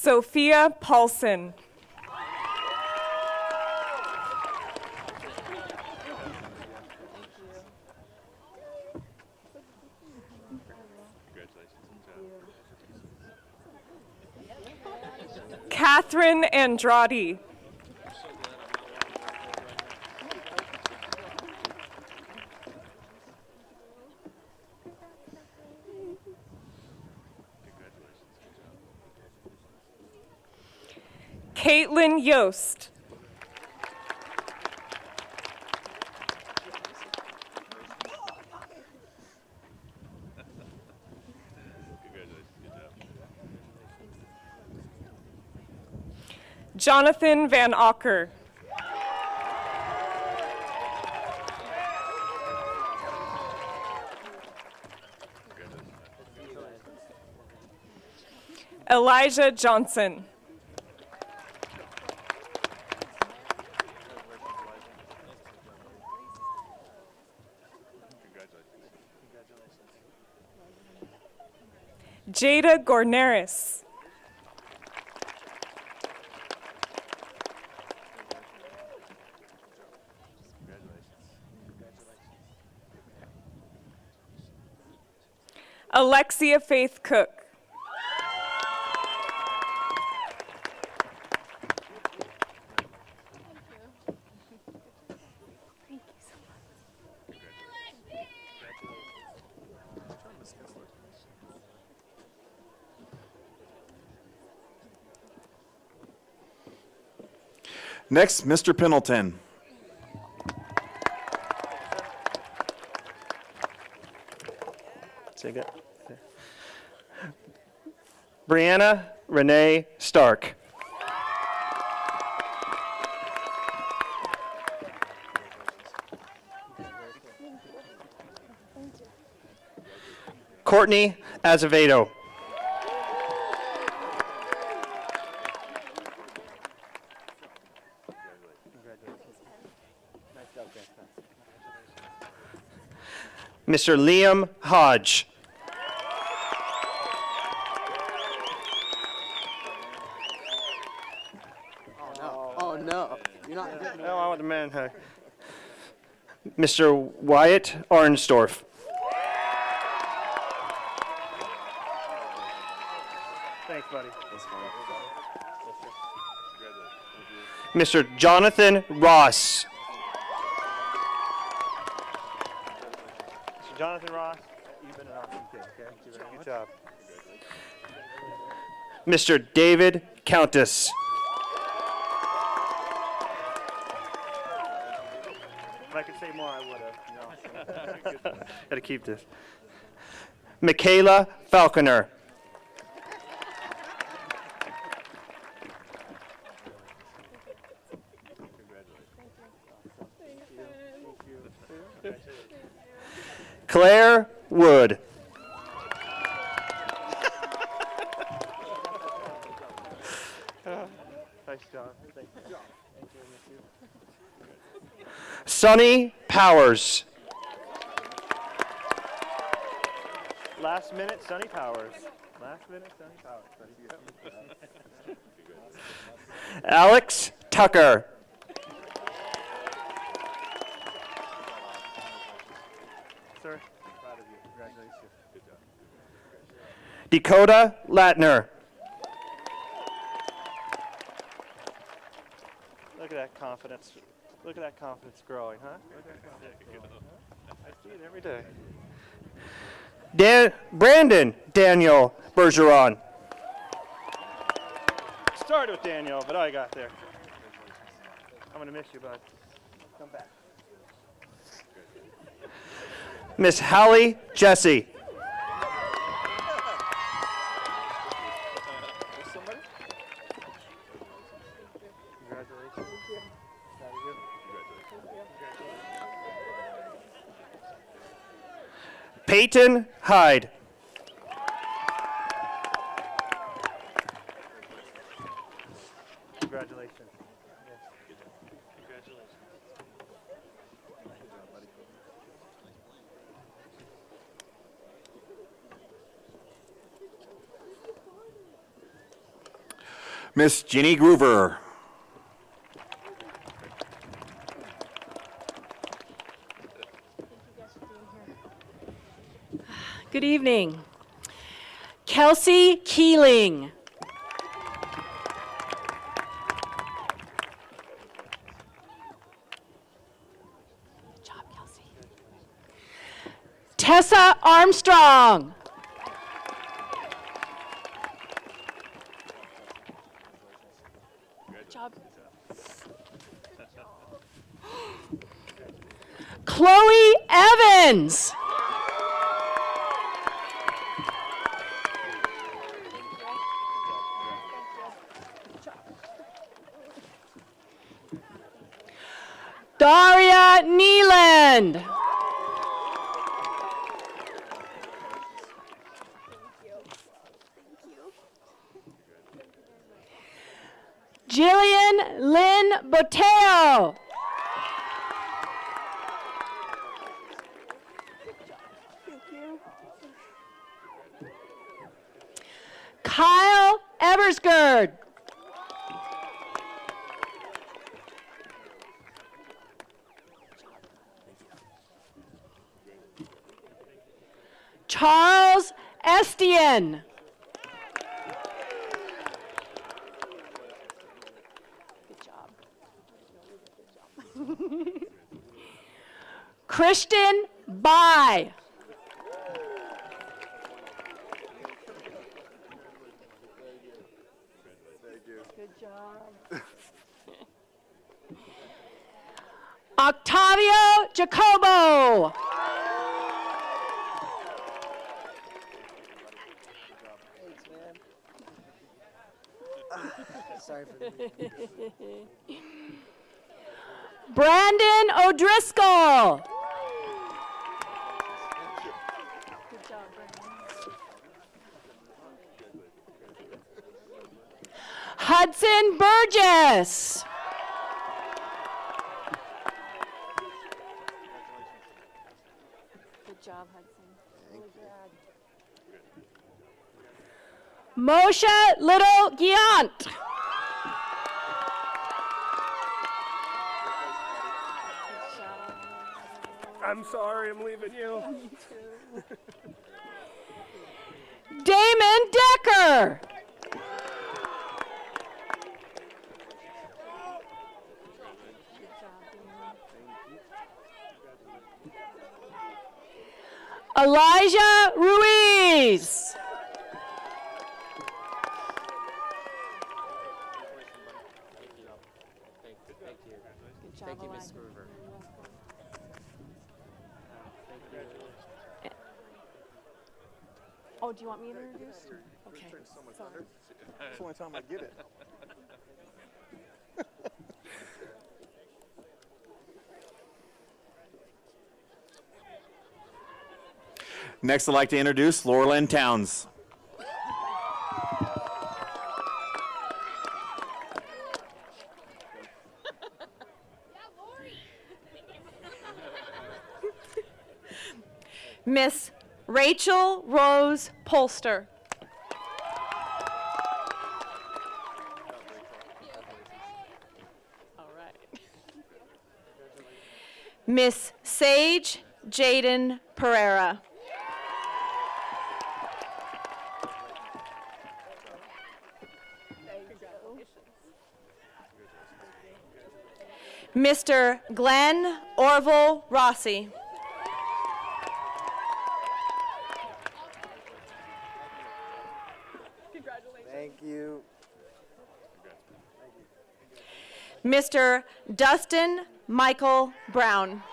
Sophia Paulson. Catherine Andrade. Caitlin Yost. Jonathan Van Akker. Elijah Johnson. Jada Gorneris. Alexia Faith Cook. Next, Mr. Pendleton. Take it. Brianna Renee Stark. Courtney Azevedo. Mr. Liam Hodge. Oh no, you're not getting No, I want the man. Mr. Wyatt Arnsdorf. Thanks, buddy. Mr. Jonathan Ross. Mr. Jonathan Ross, you've been an awesome kid, okay? Good job. Mr. David Countess. If I could say more, I would have. No. Gotta keep this. Michaela Falconer. Claire Wood. Nice job. Thank you. Sonny Powers. Last minute, Sonny Powers. Last minute, Sonny Powers. Alex Tucker. Sir, proud of you. Congratulations. Good job. Dakota Latner. Look at that confidence. Look at that confidence growing, huh? I see it every day. Brandon Daniel Bergeron. Started with Daniel, but I got there. I'm going to miss you, bud. Come back. Miss Hallie Jesse. Peyton Hyde. Congratulations. Yes. Congratulations. Miss Ginny Groover. Good evening. Kelsey Keeling. Good job, Kelsey. Tessa Armstrong. Good job. Chloe Evans. Daria Neeland. Jillian Lynn Boteo. Kyle Eversgerd. Charles Estienne. Good job. Christian Bai. Good job. Octavio Jacobo. Sorry for the Brandon O'Driscoll. Good job, Brandon. Hudson Burgess. Good job, Hudson. Really good. Moshe Little Giant. I'm sorry, I'm leaving you. Me too. Damon Decker. Good job, Damon. Elijah Ruiz. Oh, do you want me to introduce? Okay. Sorry. That's the only time I get it. Next, I'd like to introduce Laurelyn Towns. Miss Rachel Rose Polster. All right. Miss Sage Jaden Pereira. Mr. Glenn Orville Rossi. Thank you. Mr. Dustin Michael Brown.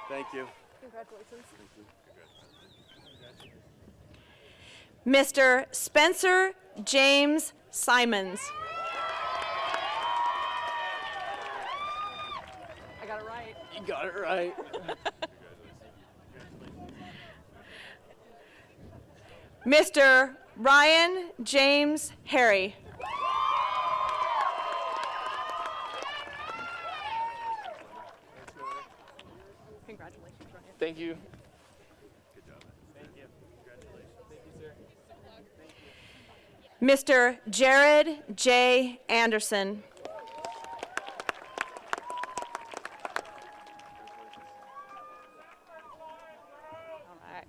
Thank you. Congratulations. Mr. Spencer James Simons. I got it right. You got it right. Mr. Ryan James Harry. Congratulations, Ryan. Thank you. Mr. Jared J. Anderson. All right.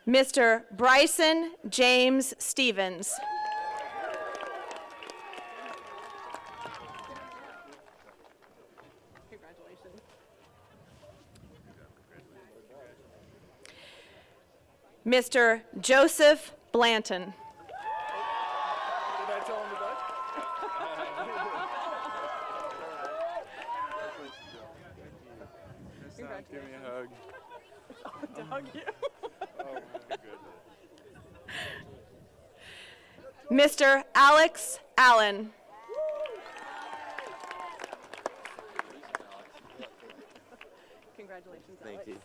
Mr. Bryson James Stevens. Congratulations. Mr. Joseph Blanton. Did I tell him to bud? Give me a hug. To hug you. Oh my goodness. Mr. Alex Allen. Congratulations, Thank Alex. you.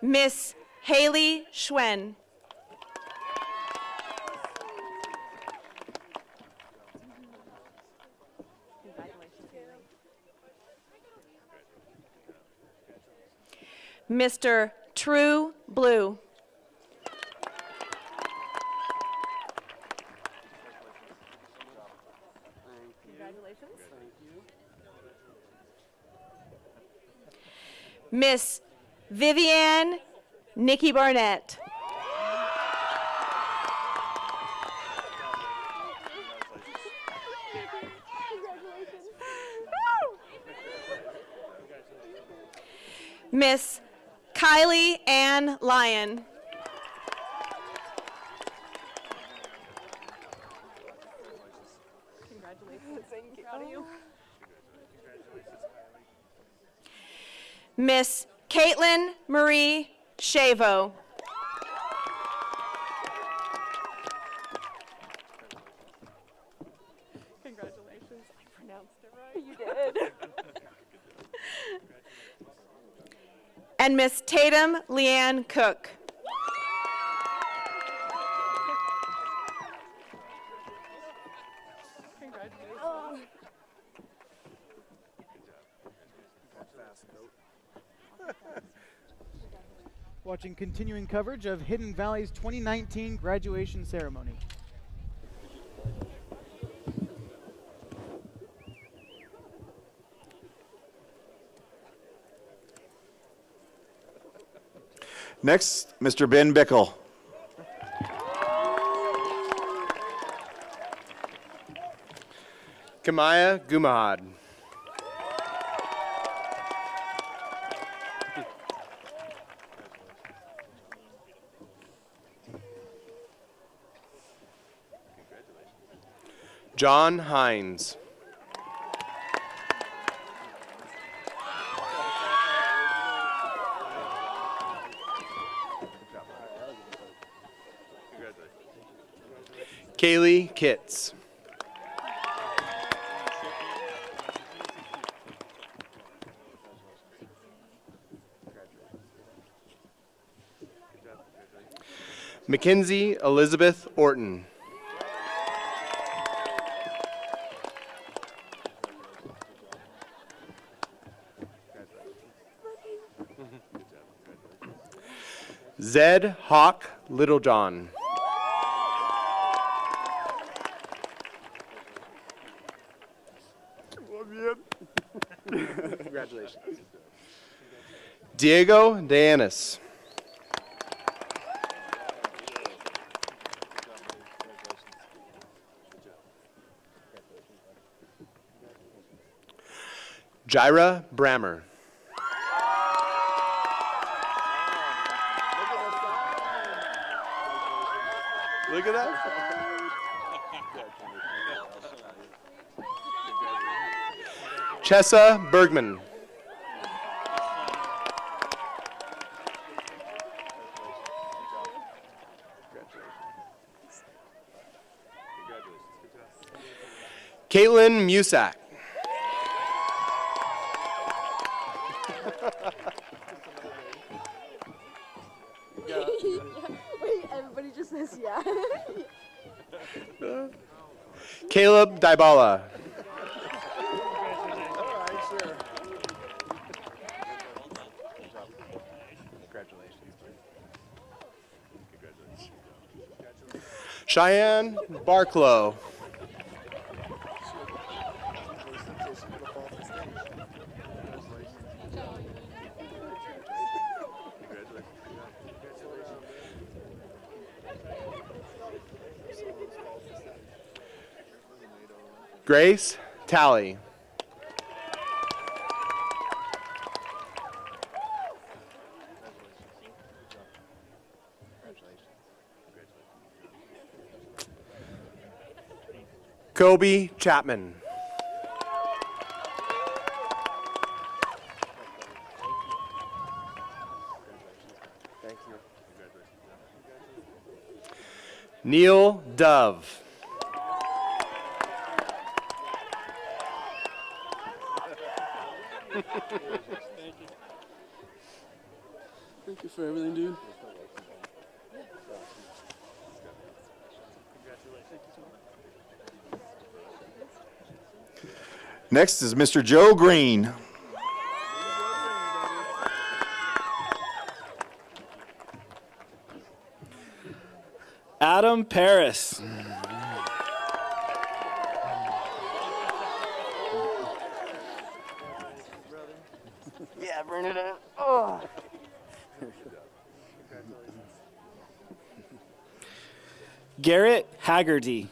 Miss Haley Schwen. Congratulations, Haley. Mr. True Blue. Congratulations. Miss Vivian Nikki Barnett. Miss Kylie Ann Lyon. Congratulations. Thank you. Proud of you. Miss Caitlin Marie Shavo. Congratulations. I pronounced it right. You did. And Miss Tatum Leanne Cook. Congratulations. Watching continuing coverage of Hidden Valley's 2019 graduation ceremony. Next, Mr. Ben Bickle. Kamaya Gumahad. John Hines. Kaylee Kitts. Mackenzie Elizabeth Orton. Zed Hawk Littlejohn. Congratulations. Diego Dianis. Jaira Brammer. Look at that. Chessa Bergman. Caitlin Musak. Wait, everybody just says yeah. Caleb Dybala. Cheyenne Barklow. Grace Talley. Kobe Chapman. Thank you. Neil Dove. Thank you for everything, dude. Next is Mr. Joe Green. Adam Paris. Yeah, burn it out. Oh. Garrett Haggerty.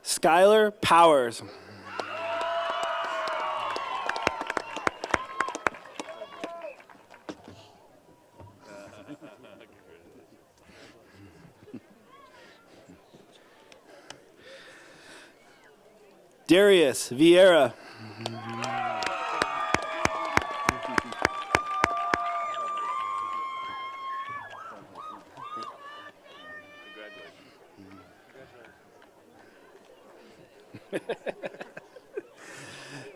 Skylar Powers. Darius Vieira.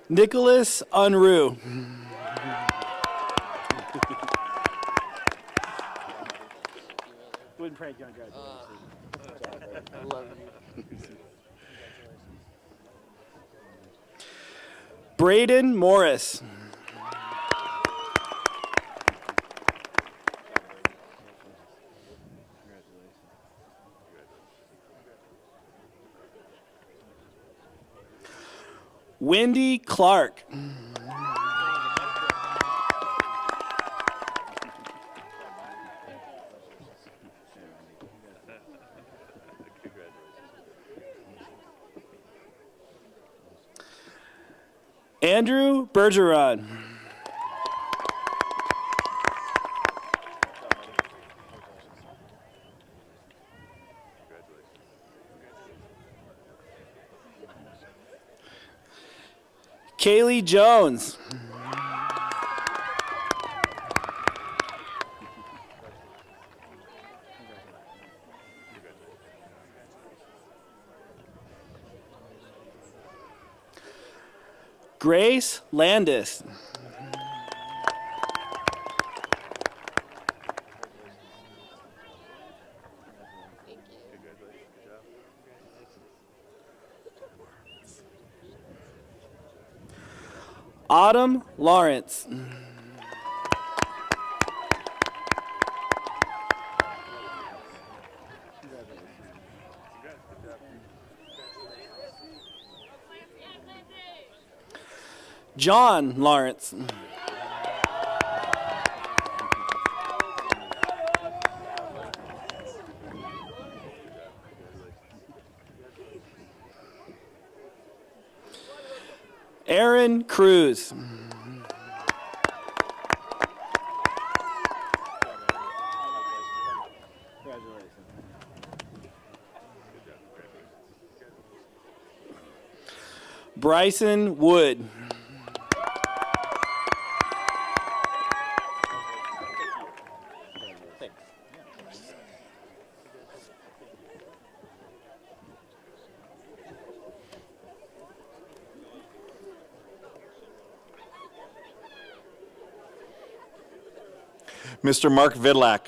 Nicholas Unruh. Wouldn't prank you on graduation. I love you. Braden Morris. Wendy Clark. Andrew Bergeron. Kaylee Jones. Grace Landis. Autumn Lawrence. John Lawrence. Aaron Cruz. Bryson Wood. Mr. Mark Vidlac.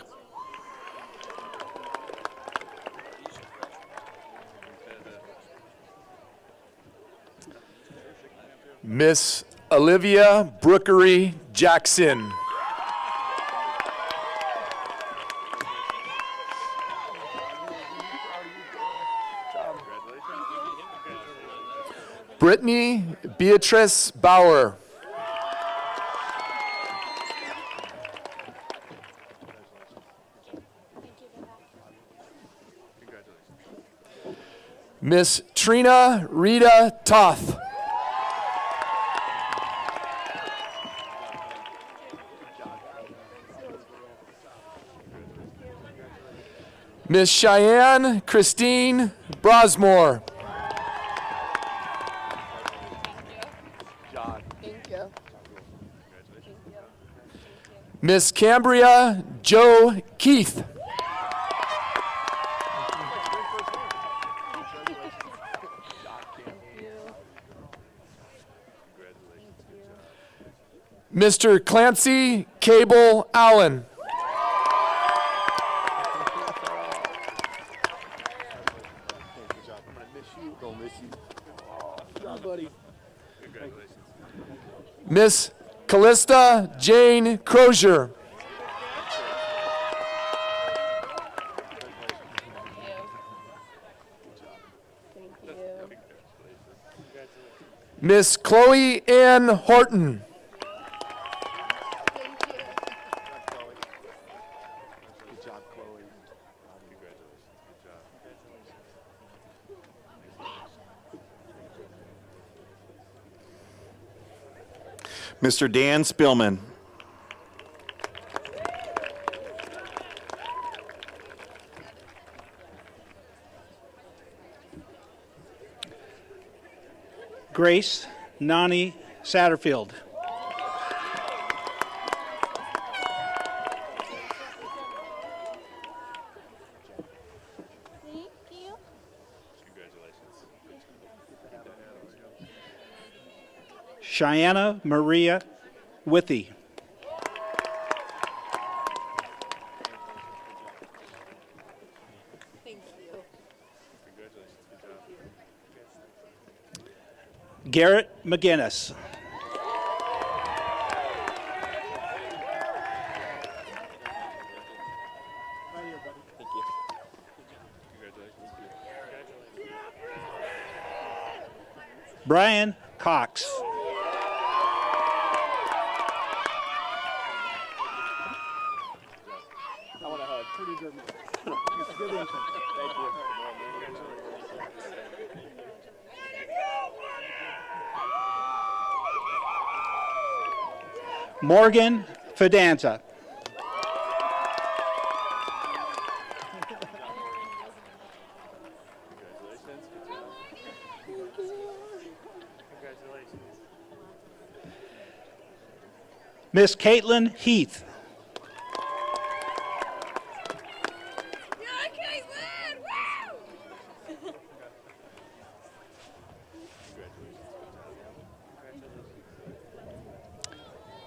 Miss Olivia Brookery Jackson. Brittany Beatrice Bauer. Miss Trina Rita Toth. Miss Cheyenne Christine Brosmore. Thank you. Miss Cambria Joe Keith. Mr. Clancy Cable Allen. Miss Callista Jane Crozier. Miss Chloe Ann Horton. Mr. Dan Spillman. Grace Nani Satterfield. Cheyenne Maria Withy. Garrett McGinnis. Brian Cox. I want a hug. Pretty good. Good intern. Thank you. Morgan Fidanza. Miss Caitlin Heath.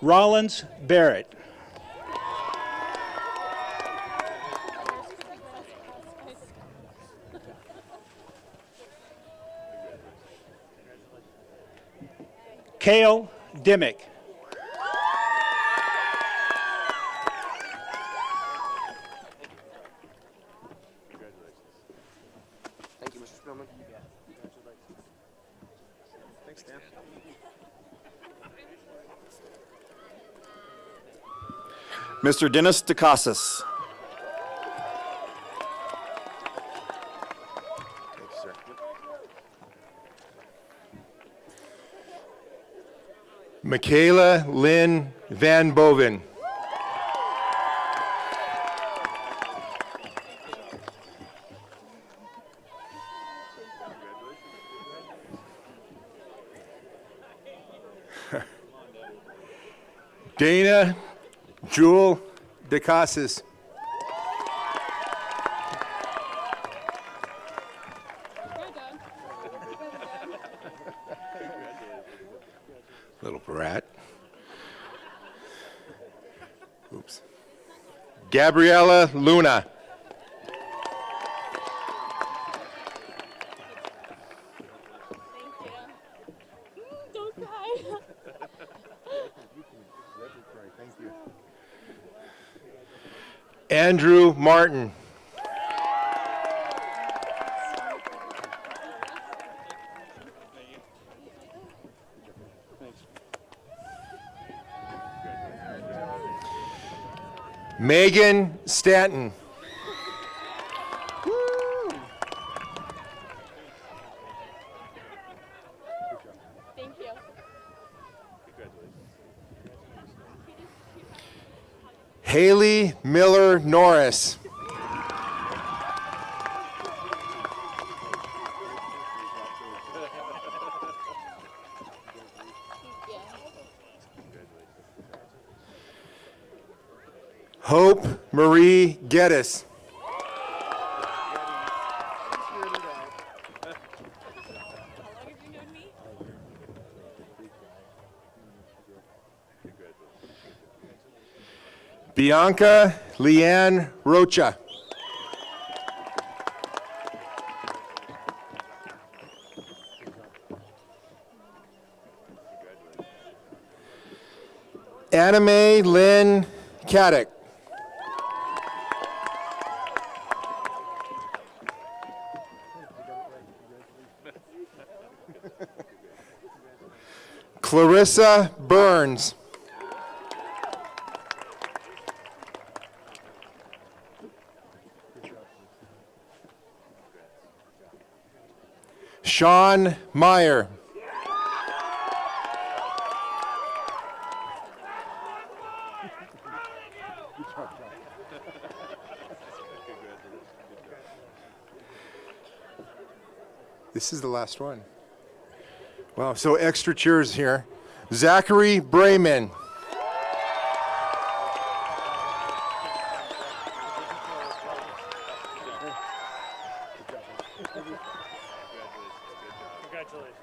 Rollins Barrett. Kale Dimmick. Thank you, Mr. Spillman. Thanks, Dan. Mr. Dennis DeCasas. Thank you, sir. Michaela Lynn Van Boven. Dana Jewel DeCasas. Little brat. Oops. Gabriella Luna. Don't cry. Andrew Martin. Megan Stanton. Thank you. Haley Miller Norris. Hope Marie Geddes. Bianca Leanne Rocha. Anime Lynn Caddick. Clarissa Burns. Sean Meyer. This is the last one. Wow, so extra cheers here. Zachary Brayman. Congratulations.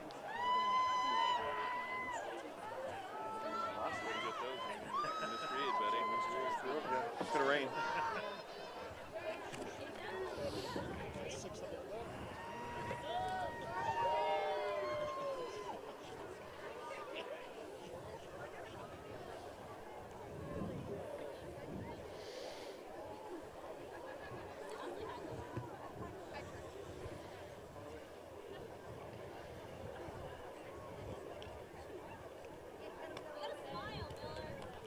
It's gonna rain.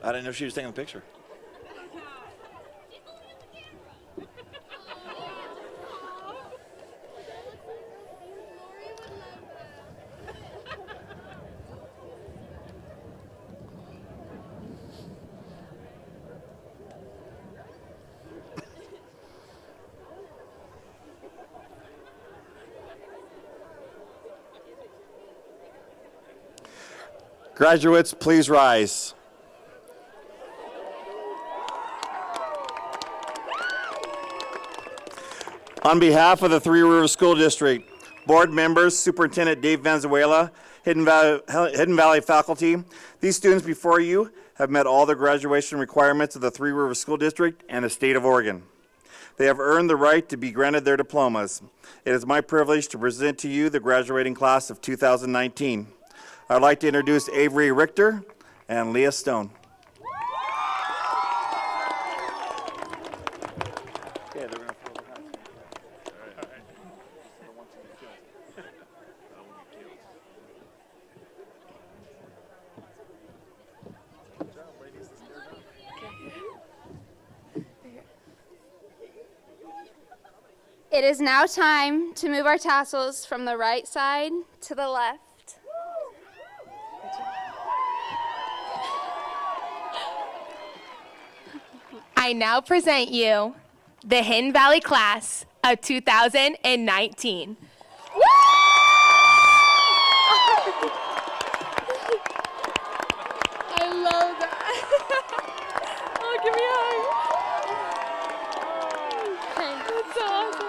I didn't know she was taking a picture. Graduates, please rise. On behalf of the Three Rivers School District, board members, Superintendent Dave Valenzuela, Hidden Valley faculty, these students before you have met all the graduation requirements of the Three Rivers School District and the state of Oregon. They have earned the right to be granted their diplomas. It is my privilege to present to you the graduating class of 2019. I'd like to introduce Avery Richter and Leah Stone. It is now time to move our tassels from the right side to the left. I now present you the Hidden Valley class of 2019. I love that. Oh, give me a hug. That's so awesome.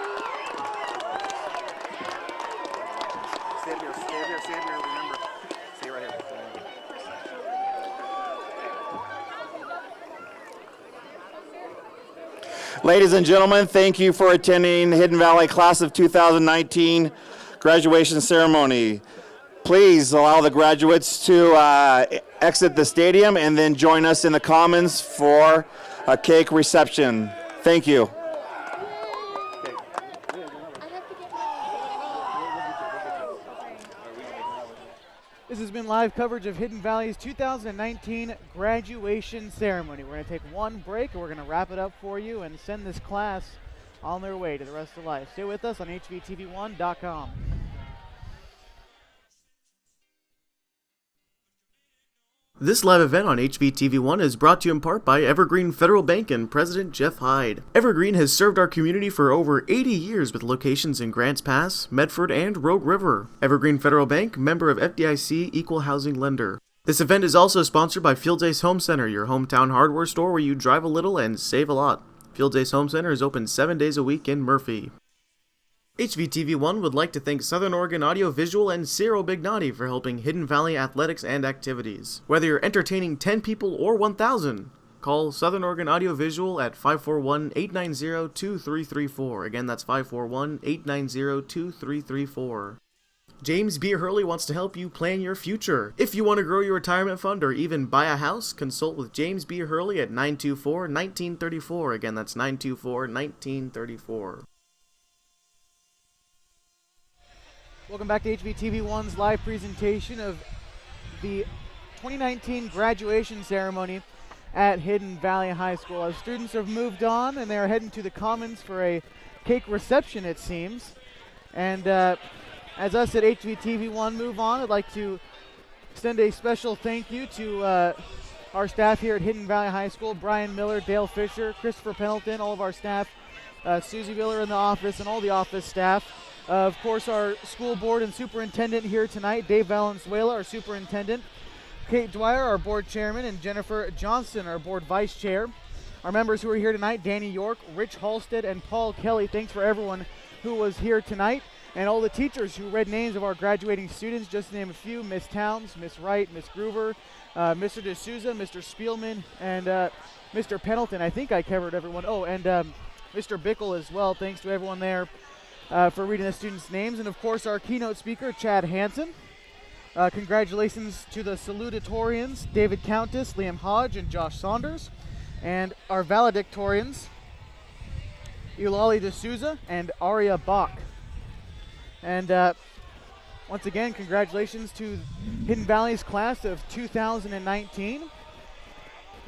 Stand here, remember. Stay right here. Ladies and gentlemen, thank you for attending Hidden Valley Class of 2019 graduation ceremony. Please allow the graduates to exit the stadium and then join us in the Commons for a cake reception. Thank you. This has been live coverage of Hidden Valley's 2019 graduation ceremony. We're going to take one break and we're going to wrap it up for you and send this class on their way to the rest of life. Stay with us on hvtv1.com. This live event on HVTV1 is brought to you in part by Evergreen Federal Bank and President Jeff Hyde. Evergreen has served our community for over 80 years with locations in Grants Pass, Medford, and Rogue River. Evergreen Federal Bank, member of FDIC, equal housing lender. This event is also sponsored by Field Days Home Center, your hometown hardware store where you drive a little and save a lot. Field Days Home Center is open 7 days a week in Murphy. HVTV1 would like to thank Southern Oregon Audio Visual and Ciro Bignati for helping Hidden Valley athletics and activities. Whether you're entertaining 10 people or 1,000, call Southern Oregon Audio Visual at 541-890-2334. Again, that's 541-890-2334. James B. Hurley wants to help you plan your future. If you want to grow your retirement fund or even buy a house, consult with James B. Hurley at 924-1934. Again, that's 924-1934. Welcome back to HVTV1's live presentation of the 2019 graduation ceremony at Hidden Valley High School. As students have moved on and they are heading to the Commons for a cake reception, it seems. And as us at HVTV1 move on, I'd like to extend a special thank you to our staff here at Hidden Valley High School, Brian Miller, Dale Fisher, Christopher Pendleton, all of our staff, Susie Miller in the office, and all the office staff. Of course, our school board and superintendent here tonight, Dave Valenzuela, our superintendent, Kate Dwyer, our board chairman, and Jennifer Johnston, our board vice chair. Our members who are here tonight, Danny York, Rich Halstead, and Paul Kelly. Thanks for everyone who was here tonight, and all the teachers who read names of our graduating students, just to name a few: Miss Towns, Miss Wright, Miss Groover, Mr. D'Souza, Mr. Spielman, and Mr. Pendleton. I think I covered everyone. Oh, and Mr. Bickle as well. Thanks to everyone there for reading the students' names. And of course, our keynote speaker, Chad Hansen. Congratulations to the Salutatorians, David Countess, Liam Hodge, and Josh Saunders. And our Valedictorians, Eulalie D'Souza and Aria Bach. And once again, congratulations to Hidden Valley's class of 2019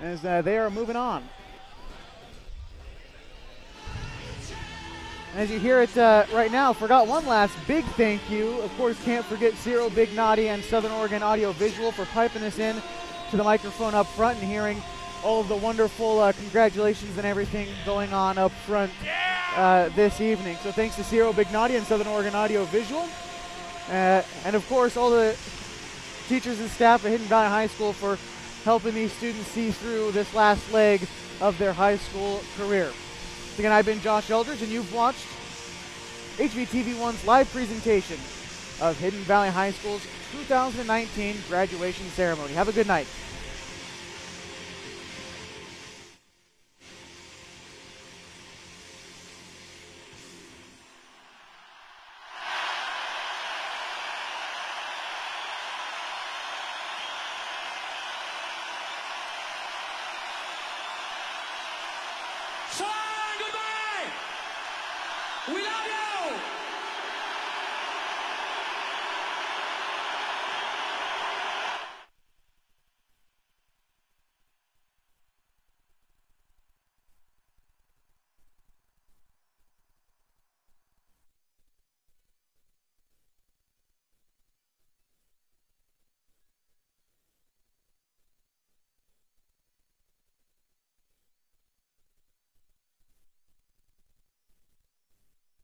as they are moving on. As you hear it right now, forgot one last big thank you. Of course, can't forget Ciro Bignati and Southern Oregon Audio Visual for piping us in to the microphone up front and hearing all of the wonderful congratulations and everything going on up front this evening. So thanks to Ciro Bignati and Southern Oregon Audio Visual. And of course, all the teachers and staff at Hidden Valley High School for helping these students see through this last leg of their high school career. Again, I've been Josh Eldridge, and you've watched HVTV1's live presentation of Hidden Valley High School's 2019 graduation ceremony. Have a good night. We love